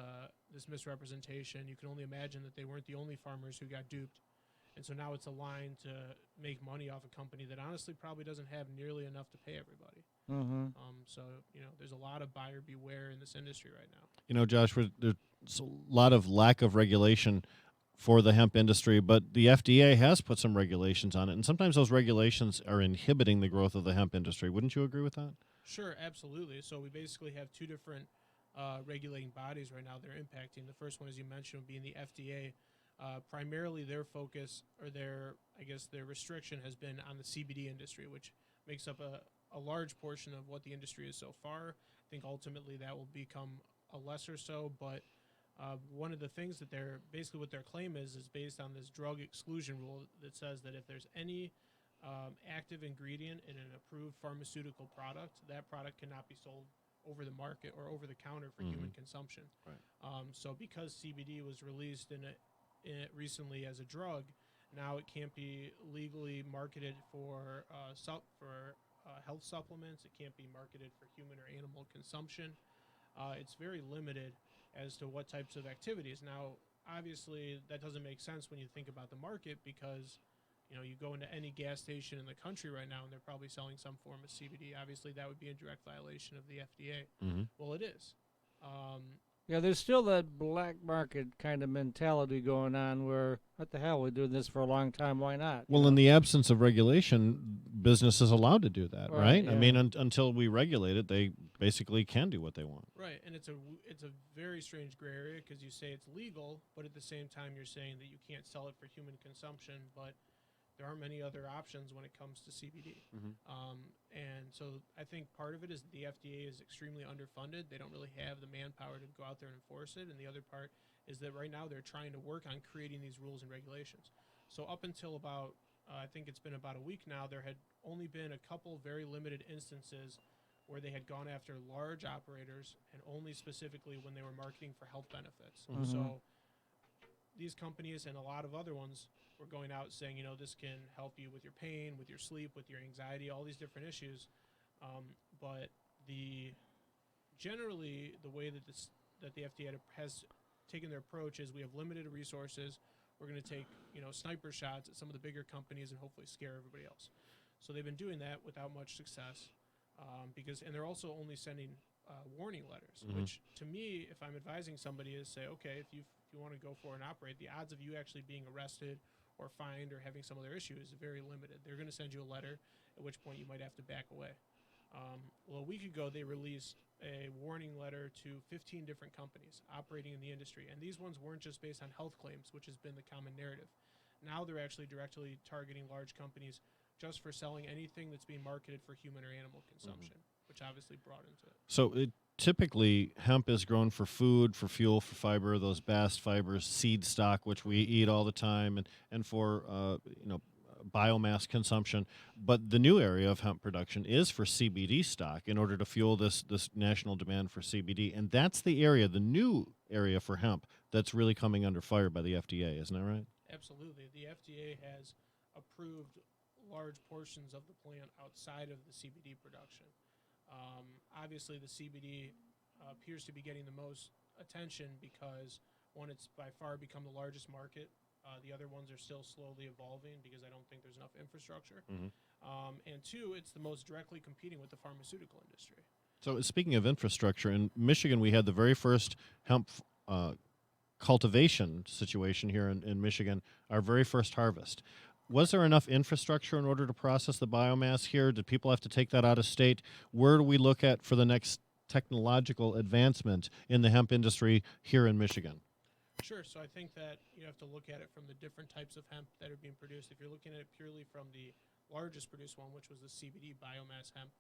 misrepresentation, you can only imagine that they weren't the only farmers who got duped. And so now it's a line to make money off a company that honestly probably doesn't have nearly enough to pay everybody. Mm-hmm. So, there's a lot of buyer beware in this industry right now. Josh, there's a lot of lack of regulation for the hemp industry, but the FDA has put some regulations on it, and sometimes those regulations are inhibiting the growth of the hemp industry. Wouldn't you agree with that? Sure, absolutely. So we basically have two different regulating bodies right now that are impacting. The first one, as you mentioned, being the FDA. Primarily their focus, or their restriction, has been on the CBD industry, which makes up a large portion of what the industry is so far. I think ultimately that will become a lesser so, but one of the things that what their claim is based on this drug exclusion rule that says that if there's any active ingredient in an approved pharmaceutical product, that product cannot be sold over the market or over the counter for human consumption. Right. So because CBD was released recently as a drug, now it can't be legally marketed for health supplements. It can't be marketed for human or animal consumption. It's very limited as to what types of activities. Now, obviously, that doesn't make sense when you think about the market, because you go into any gas station in the country right now and they're probably selling some form of CBD. Obviously, that would be in direct violation of the FDA. Mm-hmm. Well, it is. Yeah, there's still that black market kind of mentality going on where, what the hell, we're doing this for a long time, why not? Well, in the absence of regulation, business is allowed to do that, right? Yeah. I mean, until we regulate it, they basically can do what they want. Right, and it's a very strange gray area, because you say it's legal, but at the same time you're saying that you can't sell it for human consumption, but there aren't many other options when it comes to CBD. Mm-hmm. And so I think part of it is the FDA is extremely underfunded. They don't really have the manpower to go out there and enforce it. And the other part is that right now they're trying to work on creating these rules and regulations. So up until about, I think it's been about a week now, there had only been a couple very limited instances where they had gone after large operators, and only specifically when they were marketing for health benefits. Mm-hmm. So these companies and a lot of other ones were going out saying, this can help you with your pain, with your sleep, with your anxiety, all these different issues. But generally the way that the FDA has taken their approach is we have limited resources. We're going to take, sniper shots at some of the bigger companies and hopefully scare everybody else. So they've been doing that without much success, and they're also only sending warning letters, Mm-hmm. which to me, if I'm advising somebody, is say, okay, if you want to go for and operate, the odds of you actually being arrested or fined or having some other issue is very limited. They're going to send you a letter, at which point you might have to back away. Well, a week ago, they released a warning letter to 15 different companies operating in the industry. And these ones weren't just based on health claims, which has been the common narrative. Now they're actually directly targeting large companies just for selling anything that's being marketed for human or animal consumption, which obviously brought into it. So typically, hemp is grown for food, for fuel, for fiber, those bast fibers, seed stock, which we eat all the time, and for biomass consumption. But the new area of hemp production is for CBD stock in order to fuel this national demand for CBD. And that's the area, the new area for hemp, that's really coming under fire by the FDA. Isn't that right? Absolutely. The FDA has approved large portions of the plant outside of the CBD production. Obviously, the CBD appears to be getting the most attention because, one, it's by far become the largest market. The other ones are still slowly evolving because I don't think there's enough infrastructure. And two, it's the most directly competing with the pharmaceutical industry. So speaking of infrastructure, in Michigan, we had the very first hemp cultivation situation here in Michigan, our very first harvest. Was there enough infrastructure in order to process the biomass here? Did people have to take that out of state? Where do we look at for the next technological advancement in the hemp industry here in Michigan? Sure. So I think that you have to look at it from the different types of hemp that are being produced. If you're looking at it purely from the largest produced one, which was the CBD biomass hemp,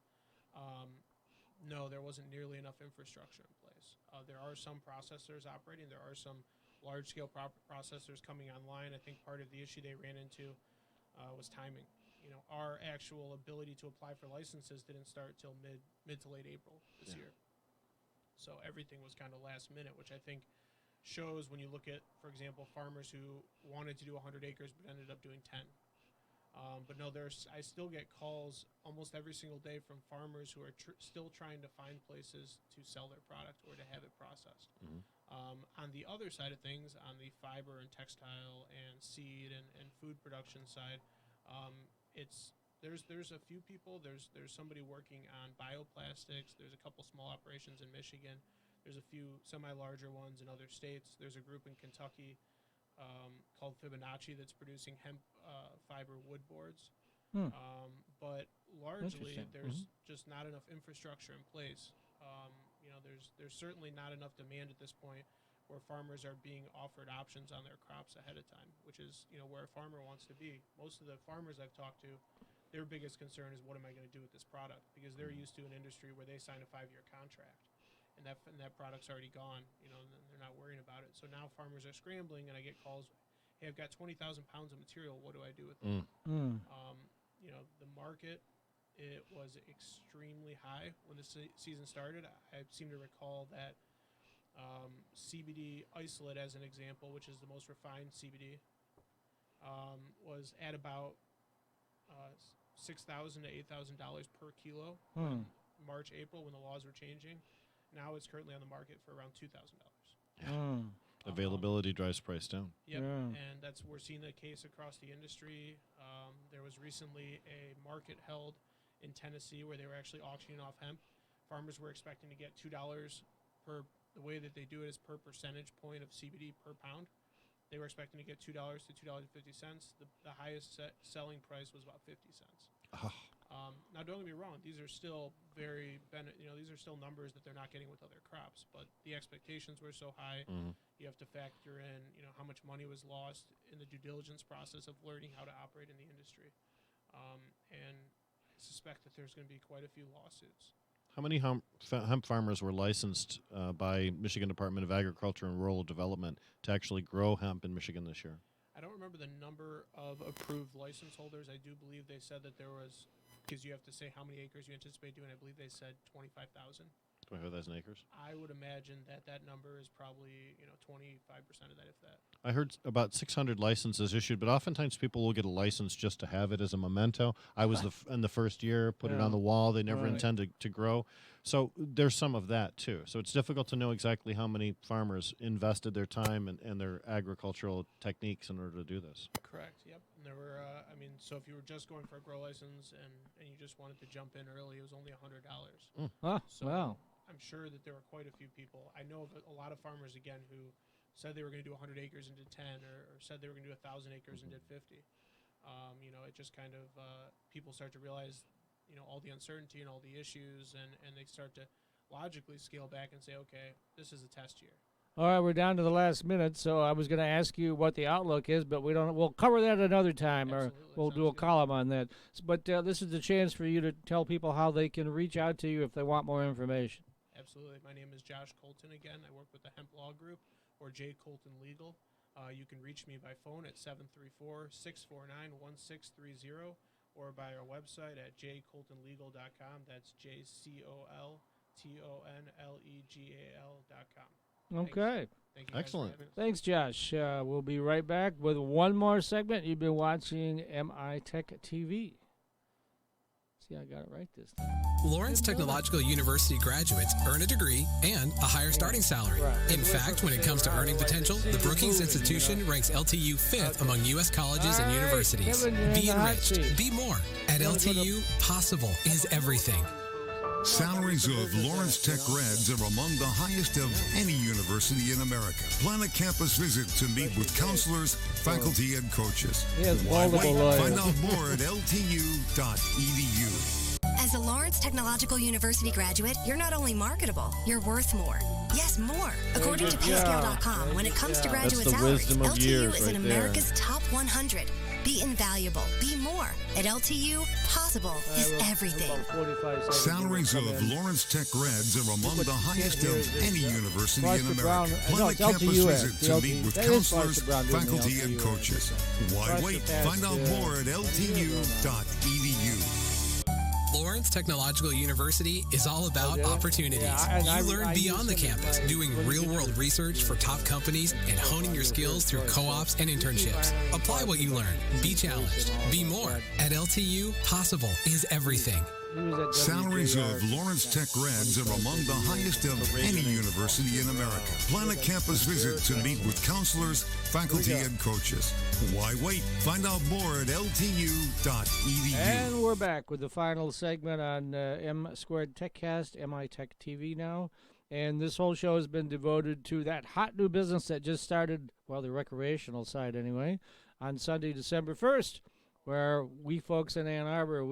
no, there wasn't nearly enough infrastructure in place. There are some processors operating. There are some large-scale processors coming online. I think part of the issue they ran into was timing. Our actual ability to apply for licenses didn't start till mid to late April this year. So everything was kind of last minute, which I think shows when you look at, for example, farmers who wanted to do 100 acres but ended up doing 10. But no, I still get calls almost every single day from farmers who are still trying to find places to sell their product or to have it processed. On the other side of things, on the fiber and textile and seed and food production side, there's a few people. There's somebody working on bioplastics. There's a couple small operations in Michigan. There's a few semi-larger ones in other states. There's a group in Kentucky called Fibonacci that's producing hemp fiber wood boards. But largely, there's just not enough infrastructure in place. There's certainly not enough demand at this point where farmers are being offered options on their crops ahead of time, which is where a farmer wants to be. Most of the farmers I've talked to, their biggest concern is, what am I going to do with this product? Because they're used to an industry where they sign a 5-year contract. And that product's already gone, and they're not worrying about it. So now farmers are scrambling, and I get calls, hey, I've got 20,000 pounds of material. What do I do with it? The market, it was extremely high when the season started. I seem to recall that CBD isolate, as an example, which is the most refined CBD, was at about $6,000 to $8,000 per kilo in March, April, when the laws were changing. Now it's currently on the market for around $2,000. Availability drives price down. Yep, and we're seeing the case across the industry. There was recently a market held in Tennessee where they were actually auctioning off hemp. Farmers were expecting to get $2 per. The way that they do it is per percentage point of CBD per pound. They were expecting to get $2 to $2.50. The highest selling price was about 50 cents. Now, don't get me wrong; these are still these are still numbers that they're not getting with other crops. But the expectations were so high. You have to factor in, how much money was lost in the due diligence process of learning how to operate in the industry. And I suspect that there's going to be quite a few lawsuits. How many hemp farmers were licensed by Michigan Department of Agriculture and Rural Development to actually grow hemp in Michigan this year? I don't remember the number of approved license holders. I do believe they said that there was, because you have to say how many acres you anticipate doing. I believe they said 25,000. 25,000 acres? I would imagine that number is probably 25% of that, if that. I heard about 600 licenses issued, but oftentimes people will get a license just to have it as a memento. I was in the first year, put it on the wall. They never intend to grow. So there's some of that, too. So it's difficult to know exactly how many farmers invested their time and their agricultural techniques in order to do this. Correct, yep. And there were, so if you were just going for a grow license and you just wanted to jump in early, it was only $100. Wow. I'm sure that there were quite a few people. I know of a lot of farmers, again, who said they were going to do 100 acres and did 10, or said they were going to do 1,000 acres and did 50. It just kind of, people start to realize, all the uncertainty and all the issues, and they start to logically scale back and say, okay, this is a test year. All right, we're down to the last minute, so I was going to ask you what the outlook is, but we'll cover that another time, or we'll do a column on that. But this is the chance for you to tell people how they can reach out to you if they want more information. Absolutely. My name is Josh Colton again. I work with the Hemp Law Group, or J. Colton Legal. You can reach me by phone at 734-649-1630, or by our website at jcoltonlegal.com. That's JColtonlegal.com. Okay. Thank you. Excellent. Thanks, Josh. We'll be right back with one more segment. You've been watching MI Tech TV. See, I got it right this time. Lawrence Technological University graduates earn a degree and a higher starting salary. In fact, when it comes to earning potential, the Brookings Institution ranks LTU 5th among U.S. colleges and universities. Be enriched. Be more. At LTU, possible is everything. Salaries of Lawrence Tech grads are among the highest of any university in America. Plan a campus visit to meet with counselors, faculty, and coaches. Why wait? Find out more at ltu.edu. As a Lawrence Technological University graduate, you're not only marketable, you're worth more. Yes, more. According to payscale.com, when it comes to graduate salaries, LTU is in America's top 100. Be invaluable. Be more. At LTU, possible is everything. Salaries of Lawrence Tech grads are among the highest of any university in America. Plan a campus visit to meet with counselors, faculty, and coaches. Why wait? Find out more at ltu.edu. Lawrence Technological University is all about opportunities. You learn beyond the campus, doing real-world research for top companies and honing your skills through co-ops and internships. Apply what you learn. Be challenged. Be more. At LTU, possible is everything. Salaries of Lawrence Tech grads are among the highest of any university in America. Plan a campus visit to meet with counselors, faculty, and coaches. Why wait? Find out more at ltu.edu. And we're back with the final segment on M2Techcast, MI Tech TV now. And this whole show has been devoted to that hot new business that just started, well, the recreational side anyway, on Sunday, December 1st, where we folks in Ann Arbor,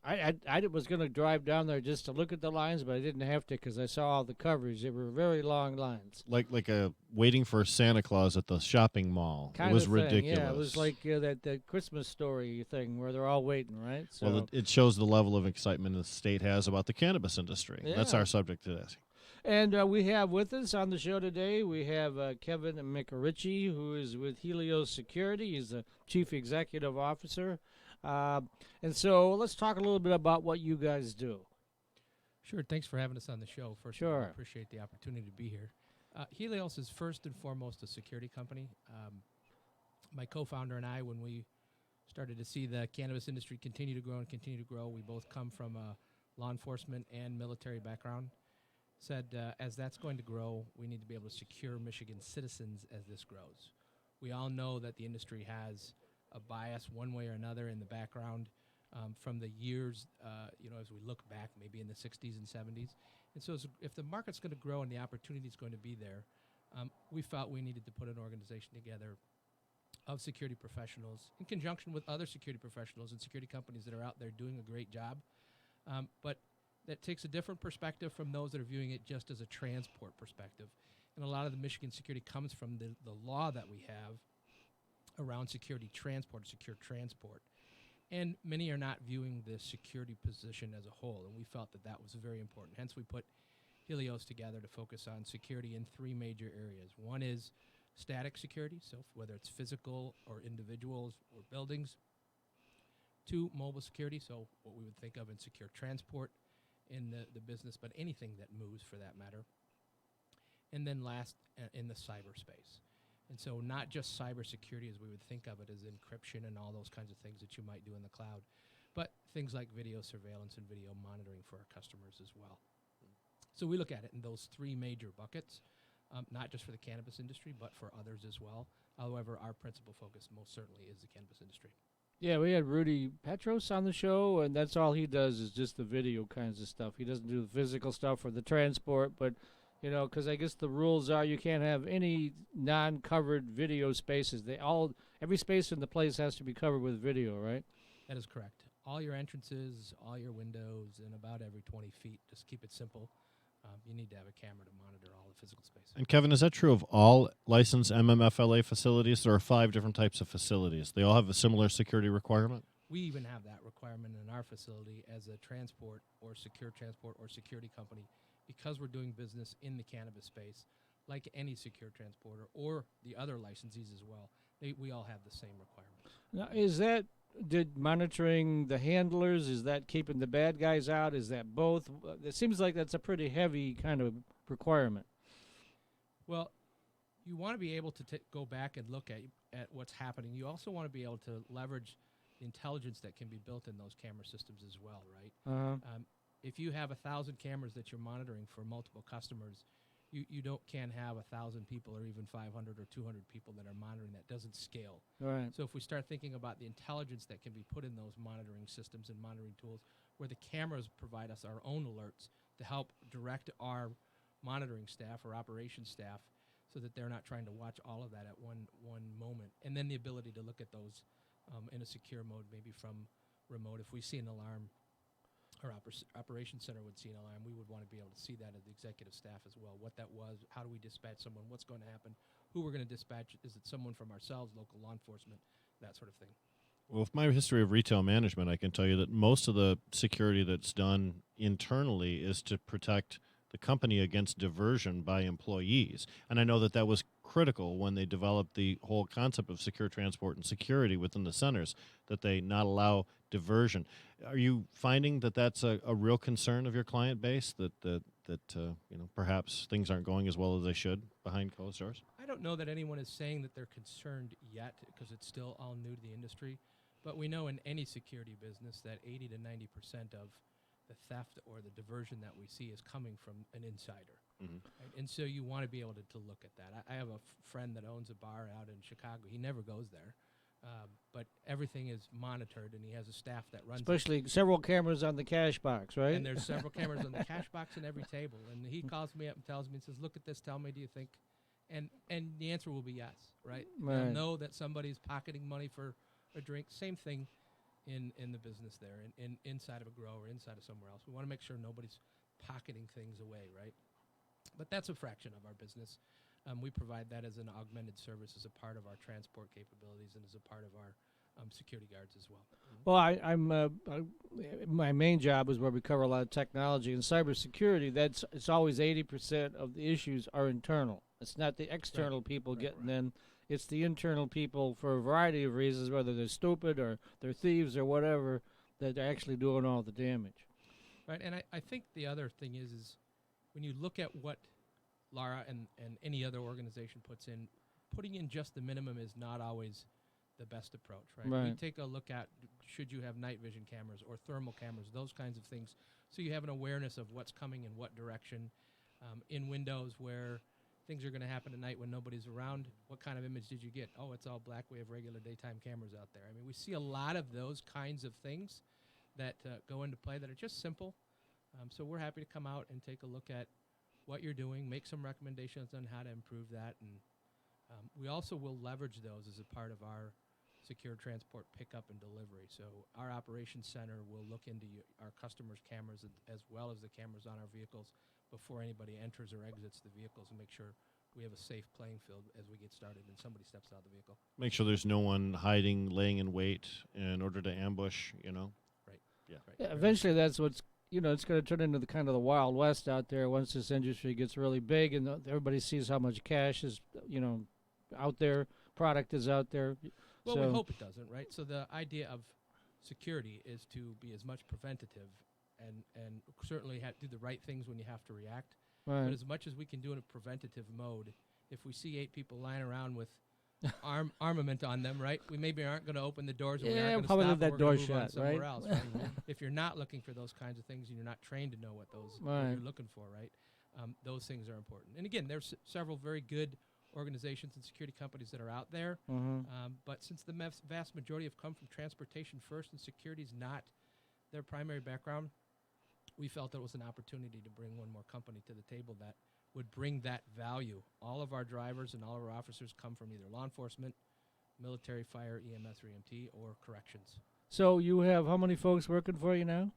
I was going to drive down there just to look at the lines, but I didn't have to because I saw all the coverage. They were very long lines. Like a waiting for Santa Claus at the shopping mall. Kind it was of thing. ridiculous. Yeah, it was like that Christmas story thing where they're all waiting, right? So, well, it shows the level of excitement the state has about the cannabis industry. Yeah. That's our subject today. And we have with us on the show today, we have Kevin McRitchie, who is with Helios Security. He's the Chief Executive Officer. And so let's talk a little bit about what you guys do. Sure. Thanks for having us on the show. First of all, I appreciate the opportunity to be here. Helios is first and foremost a security company. My co-founder and I, when we started to see the cannabis industry continue to grow, we both come from a law enforcement and military background, said as that's going to grow, we need to be able to secure Michigan citizens as this grows. We all know that the industry has a bias one way or another in the background from the years, as we look back maybe in the 60s and 70s. And so if the market's going to grow and the opportunity is going to be there, we felt we needed to put an organization together of security professionals in conjunction with other security professionals and security companies that are out there doing a great job. But that takes a different perspective from those that are viewing it just as a transport perspective. And a lot of the Michigan security comes from the law that we have around secure transport. And many are not viewing the security position as a whole, and we felt that was very important. Hence, we put Helios together to focus on security in three major areas. One is static security, so whether it's physical or individuals or buildings. Two, mobile security, so what we would think of in secure transport in the business, but anything that moves for that matter. And then last, in the cyberspace. And so not just cybersecurity as we would think of it as encryption and all those kinds of things that you might do in the cloud, but things like video surveillance and video monitoring for our customers as well. So we look at it in those three major buckets, not just for the cannabis industry, but for others as well. However, our principal focus most certainly is the cannabis industry. Yeah, we had Rudy Petros on the show, and that's all he does is just the video kinds of stuff. He doesn't do the physical stuff or the transport, but because I guess the rules are you can't have any non-covered video spaces. Every space in the place has to be covered with video, right? That is correct. All your entrances, all your windows, and about every 20 feet, just keep it simple, you need to have a camera to monitor all the physical space. And Kevin, is that true of all licensed MMFLA facilities? There are 5 different types of facilities. They all have a similar security requirement? We even have that requirement in our facility as a transport or secure transport or security company, because we're doing business in the cannabis space, like any secure transporter or the other licensees as well. We all have the same requirements. Now, did monitoring the handlers, is that keeping the bad guys out? Is that both? It seems like that's a pretty heavy kind of requirement. Well, you want to be able to go back and look at what's happening. You also want to be able to leverage the intelligence that can be built in those camera systems as well, right? If you have 1,000 cameras that you're monitoring for multiple customers, you can't have 1,000 people or even 500 or 200 people that are monitoring. That doesn't scale. Right. So if we start thinking about the intelligence that can be put in those monitoring systems and monitoring tools, where the cameras provide us our own alerts to help direct our monitoring staff or operations staff, so that they're not trying to watch all of that at one moment, and then the ability to look at those in a secure mode, maybe from remote. If we see an alarm, our operations center would see an alarm, we would want to be able to see that as the executive staff as well, what that was, how do we dispatch someone, what's going to happen, who we're going to dispatch, is it someone from ourselves, local law enforcement, that sort of thing. Well, with my history of retail management, I can tell you that most of the security that's done internally is to protect the company against diversion by employees. And I know that was critical when they developed the whole concept of secure transport and security within the centers, that they not allow diversion. Are you finding that that's a real concern of your client base, that perhaps things aren't going as well as they should behind closed doors? I don't know that anyone is saying that they're concerned yet, because it's still all new to the industry. But we know in any security business that 80 to 90% of the theft or the diversion that we see is coming from an insider. Mm-hmm. Right? And so you want to be able to look at that. I have a friend that owns a bar out in Chicago. He never goes there, but everything is monitored, and he has a staff that runs Especially several cameras on the cash box, right? And there's several cameras on the cash box in every table. And he calls me up and tells me, and says, look at this, tell me, do you think? And the answer will be yes, right? They'll know that somebody's pocketing money for a drink. Same thing in the business there, in inside of a grow or inside of somewhere else. We want to make sure nobody's pocketing things away, right? But that's a fraction of our business. We provide that as an augmented service, as a part of our transport capabilities, and as a part of our security guards as well. Well, my main job is where we cover a lot of technology and cybersecurity. It's always 80% of the issues are internal. It's not the external people getting in. It's the internal people, for a variety of reasons, whether they're stupid or they're thieves or whatever, that are actually doing all the damage. Right, and I think the other thing is when you look at what Lara and any other organization puts in, putting in just the minimum is not always the best approach, right? We take a look at, should you have night vision cameras or thermal cameras, those kinds of things, so you have an awareness of what's coming in what direction. In windows where things are going to happen at night when nobody's around, what kind of image did you get? Oh, it's all black. We have regular daytime cameras out there. I mean, we see a lot of those kinds of things that go into play that are just simple. So we're happy to come out and take a look at what you're doing, make some recommendations on how to improve that, and we also will leverage those as a part of our secure transport pickup and delivery. So our operations center will look into our customers' cameras as well as the cameras on our vehicles before anybody enters or exits the vehicles, and make sure we have a safe playing field as we get started and somebody steps out of the vehicle. Make sure there's no one hiding, laying in wait in order to ambush, Right. Yeah. Right. Yeah, eventually that's what's, it's going to turn into the kind of the Wild West out there once this industry gets really big and everybody sees how much cash is, out there, product is out there. Well, we hope it doesn't, right? So the idea of security is to be as much preventative and certainly do the right things when you have to react. Right. But as much as we can do in a preventative mode, if we see 8 people lying around with armament on them, right, we maybe aren't going to open the doors. Yeah, we aren't probably stop, leave that door shut, somewhere right? else, right? If you're not looking for those kinds of things and you're not trained to know what you're looking for, right, those things are important. And again, there's several very good organizations and security companies that are out there. But since the vast majority have come from transportation first and security is not their primary background, we felt it was an opportunity to bring one more company to the table that would bring that value. All of our drivers and all of our officers come from either law enforcement, military, fire, EMS, or EMT, or corrections. So you have how many folks working for you now?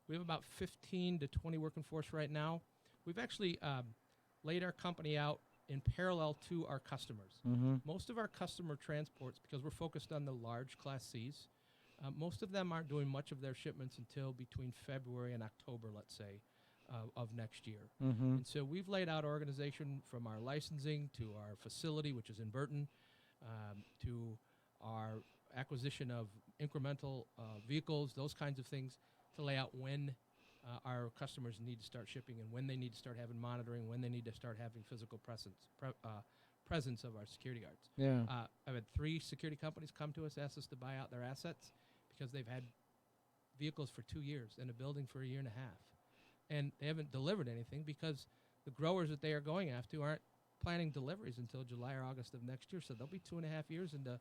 We have about 15 to 20 working for us right now. we've actually laid our company out in parallel to our customers. Most of our customer transports, because we're focused on the large Class Cs, most of them aren't doing much of their shipments until between February and October, let's say, of next year. And so we've laid out organization from our licensing to our facility, which is in Burton, to our acquisition of incremental vehicles, those kinds of things, to lay out when our customers need to start shipping and when they need to start having monitoring, when they need to start having physical presence of our security guards. Yeah. I've had 3 security companies come to us, ask us to buy out their assets because they've had vehicles for 2 years and a building for a year and a half. And they haven't delivered anything because the growers that they are going after aren't planning deliveries until July or August of next year. So they'll be 2.5 years into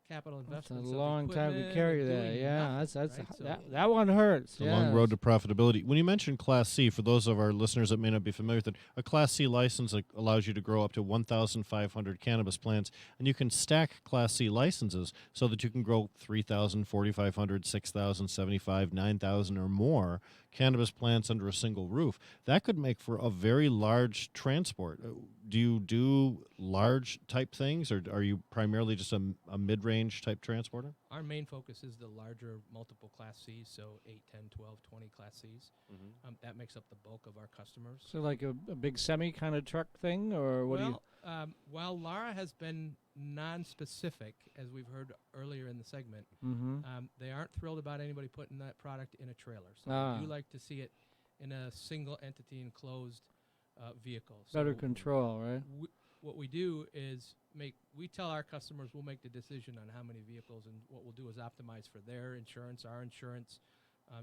capital That's a investments. long time to equipment carry and that. doing Yeah, nothing, that's right? So that one hurts. It's a long road to profitability. When you mentioned Class C, for those of our listeners that may not be familiar with it, a Class C license allows you to grow up to 1,500 cannabis plants, and you can stack Class C licenses so that you can grow 3,000, 4,500, 6,000, 75, 9,000 or more cannabis plants under a single roof. That could make for a very large transport. Do you do large type things, or are you primarily just a mid-range type transporter? Our main focus is the larger multiple Class Cs, so 8, 10, 12, 20 Class Cs. That makes up the bulk of our customers. So like a big semi kind of truck thing, or what do you? While Lara has been non-specific, as we've heard earlier in the segment, they aren't thrilled about anybody putting that product in a trailer. So they do like to see it in a single entity enclosed vehicle. So Better control, right? What we do is we tell our customers we'll make the decision on how many vehicles, and what we'll do is optimize for their insurance, our insurance,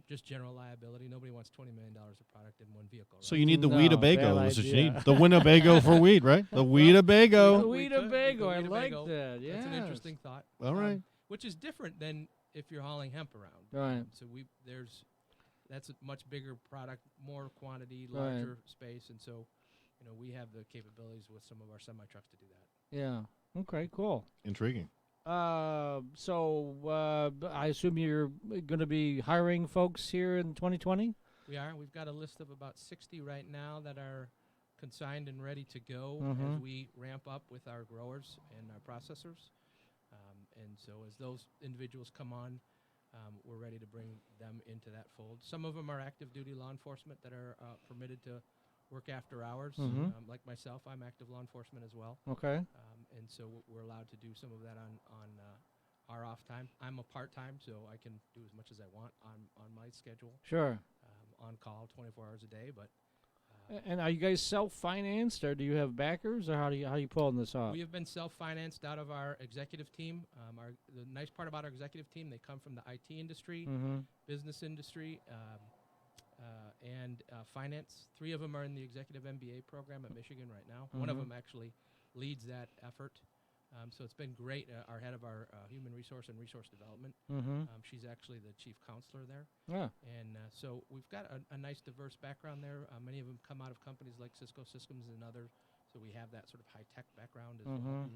just general liability. Nobody wants $20 million of product in one vehicle. Right? So you need the Winnebago, bad is what you idea. need. The Winnebago for weed, right? The Winnebago. The Winnebago, I like that. Yeah, That's an interesting thought. All right. Which is different than if you're hauling hemp around. Right. So that's a much bigger product, more quantity, larger space, and so we have the capabilities with some of our semi trucks to do that. Yeah. Okay. Cool. Intriguing. So I assume you're going to be hiring folks here in 2020? We are. We've got a list of about 60 right now that are consigned and ready to go as we ramp up with our growers and our processors. And so as those individuals come on, we're ready to bring them into that fold. Some of them are active duty law enforcement that are permitted to work after hours. Like myself, I'm active law enforcement as well. Okay. And so we're allowed to do some of that on our off time. I'm a part-time, so I can do as much as I want on my schedule. Sure. On call 24 hours a day, but and are you guys self-financed, or do you have backers, or how you pulling this off? we have been self-financed out of our executive team. The nice part about our executive team, they come from the IT industry, business industry, and finance. 3 of them are in the executive MBA program at Michigan right now. One of them actually leads that effort. So it's been great. Our head of our human resource and resource development, she's actually the chief counselor there. Yeah. And so we've got a nice diverse background there. Many of them come out of companies like Cisco Systems and others. So we have that sort of high-tech background as well.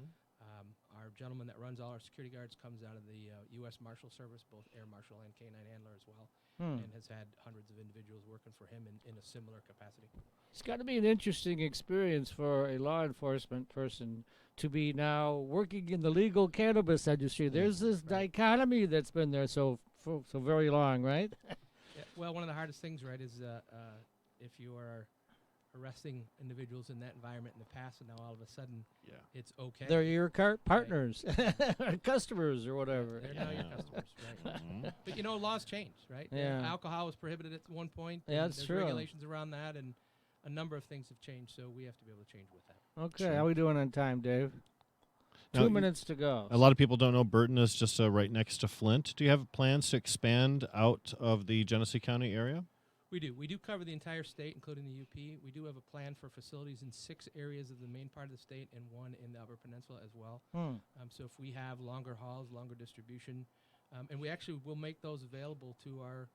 Our gentleman that runs all our security guards comes out of the U.S. Marshal Service, both Air Marshal and K-9 handler as well, and has had hundreds of individuals working for him in a similar capacity. It's got to be an interesting experience for a law enforcement person to be now working in the legal cannabis industry. There's this dichotomy that's been there so very long, right? Yeah, well, one of the hardest things, right, is if you are arresting individuals in that environment in the past, and now all of a sudden it's okay. They're your partners, customers, or whatever. They're now your customers, right? But laws change, right? Yeah. Alcohol was prohibited at one point. Yeah, and that's there's true. regulations around that, and a number of things have changed, so we have to be able to change with that. Okay, Sure. how are we doing on time, Dave? Now, 2 minutes to go. A lot of people don't know Burton is just right next to Flint. Do you have plans to expand out of the Genesee County area? We do. We do cover the entire state, including the UP. We do have a plan for facilities in 6 areas of the main part of the state and 1 in the Upper Peninsula as well. So if we have longer hauls, longer distribution, and we actually will make those available to our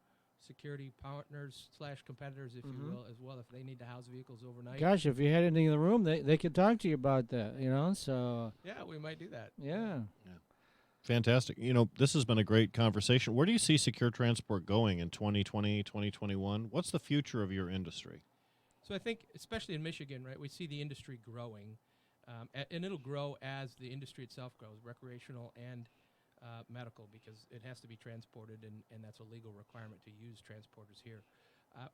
security partners / competitors, if you will, as well, if they need to house vehicles overnight. Gosh, if you had anything in the room, they could talk to you about that, so. Yeah, we might do that. Yeah. Fantastic. This has been a great conversation. Where do you see secure transport going in 2020, 2021? What's the future of your industry? So I think, especially in Michigan, right, we see the industry growing, and it'll grow as the industry itself grows, recreational and medical, because it has to be transported, and that's a legal requirement to use transporters here.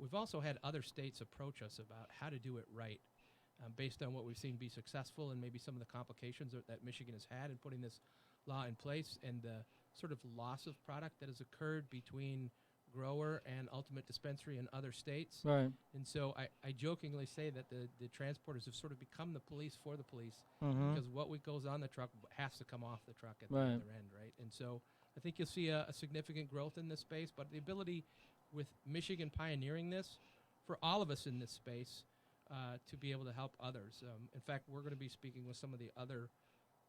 We've also had other states approach us about how to do it right, based on what we've seen be successful and maybe some of the complications that Michigan has had in putting this law in place, and the sort of loss of product that has occurred between grower and ultimate dispensary in other states. Right. And so I jokingly say that the transporters have sort of become the police for the police, because what goes on the truck has to come off the truck at the other end, right? And so I think you'll see a significant growth in this space, but the ability with Michigan pioneering this, for all of us in this space, to be able to help others. In fact, we're going to be speaking with some of the other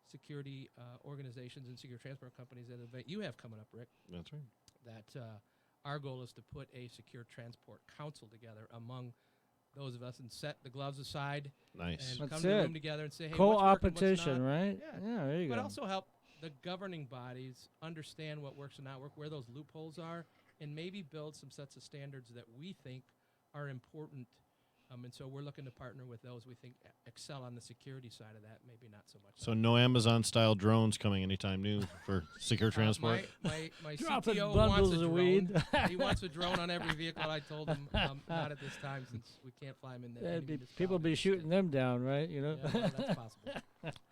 security organizations and secure transport companies at an event you have coming up, Rick. That's right. That our goal is to put a secure transport council together among those of us and set the gloves aside. Nice. And That's come to the it. room together and say, hey, co-opetition, right? Yeah. There you But go. also help the governing bodies understand what works and not work, where those loopholes are, and maybe build some sets of standards that we think are important. And so we're looking to partner with those we think excel on the security side of that, maybe not so much. So no Amazon-style drones coming anytime new for secure transport? My Dropping CTO bundles wants a of drone. weed. He wants a drone on every vehicle. I told him not at this time, since we can't fly him in the People be shooting them down, right? You know. Yeah, well, that's possible.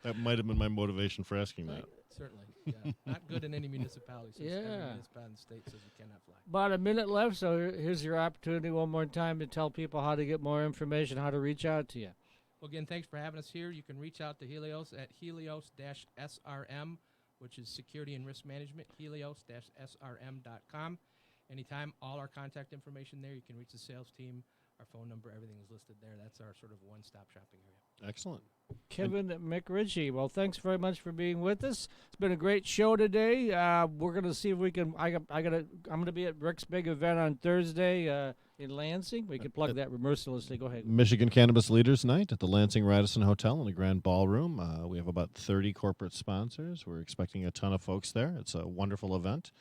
That might have been my motivation for asking that. Certainly, yeah. Not good in any municipality. Since every Yeah. municipality in the state says you cannot fly. About a minute left, so here's your opportunity one more time to tell people how to get more information, how to reach out to you. Well, again, thanks for having us here. You can reach out to Helios at helios-srm, which is security and risk management, helios-srm.com. Anytime, all our contact information there. You can reach the sales team. Our phone number, everything is listed there. That's our sort of one-stop shopping area. Excellent. Kevin McRitchie, well, thanks very much for being with us. It's been a great show today. We're gonna see if we can. I'm gonna be at Rick's big event on Thursday in Lansing. We can plug that mercilessly. Go ahead. Michigan Cannabis Leaders Night at the Lansing Radisson Hotel in the Grand Ballroom. We have about 30 corporate sponsors. We're expecting a ton of folks there. It's a wonderful event.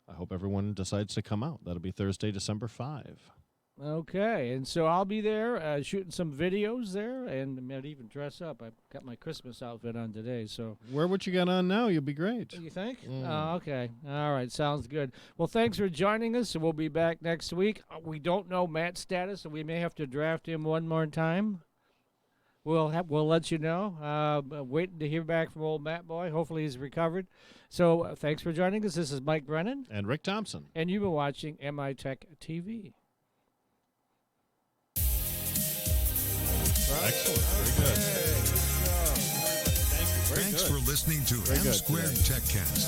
I hope everyone decides to come out. That'll be Thursday, December 5. Okay, and so I'll be there shooting some videos there, and might even dress up. I've got my Christmas outfit on today, so. Wear what you got on now. You'll be great. You think? Oh, okay. All right, sounds good. Well, thanks for joining us, and we'll be back next week. We don't know Matt's status, so we may have to draft him one more time. We'll let you know. Waiting to hear back from old Matt Boy. Hopefully he's recovered. So thanks for joining us. This is Mike Brennan. And Rick Thompson. And you've been watching M2Tech TV. Excellent. Very good. Thanks for listening to M2Techcast,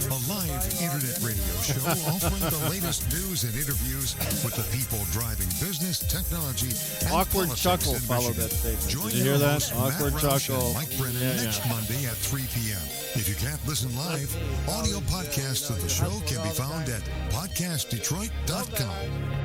a live internet radio show offering the latest news and interviews with the people driving business, technology, and Awkward politics chuckle in followed Michigan. that statement. Join Did you hear your that? hosts, Awkward Matt Roush chuckle. and Mike Brennan next Monday at 3 p.m. If you can't listen live, audio podcasts of the show can be found at PodcastDetroit.com.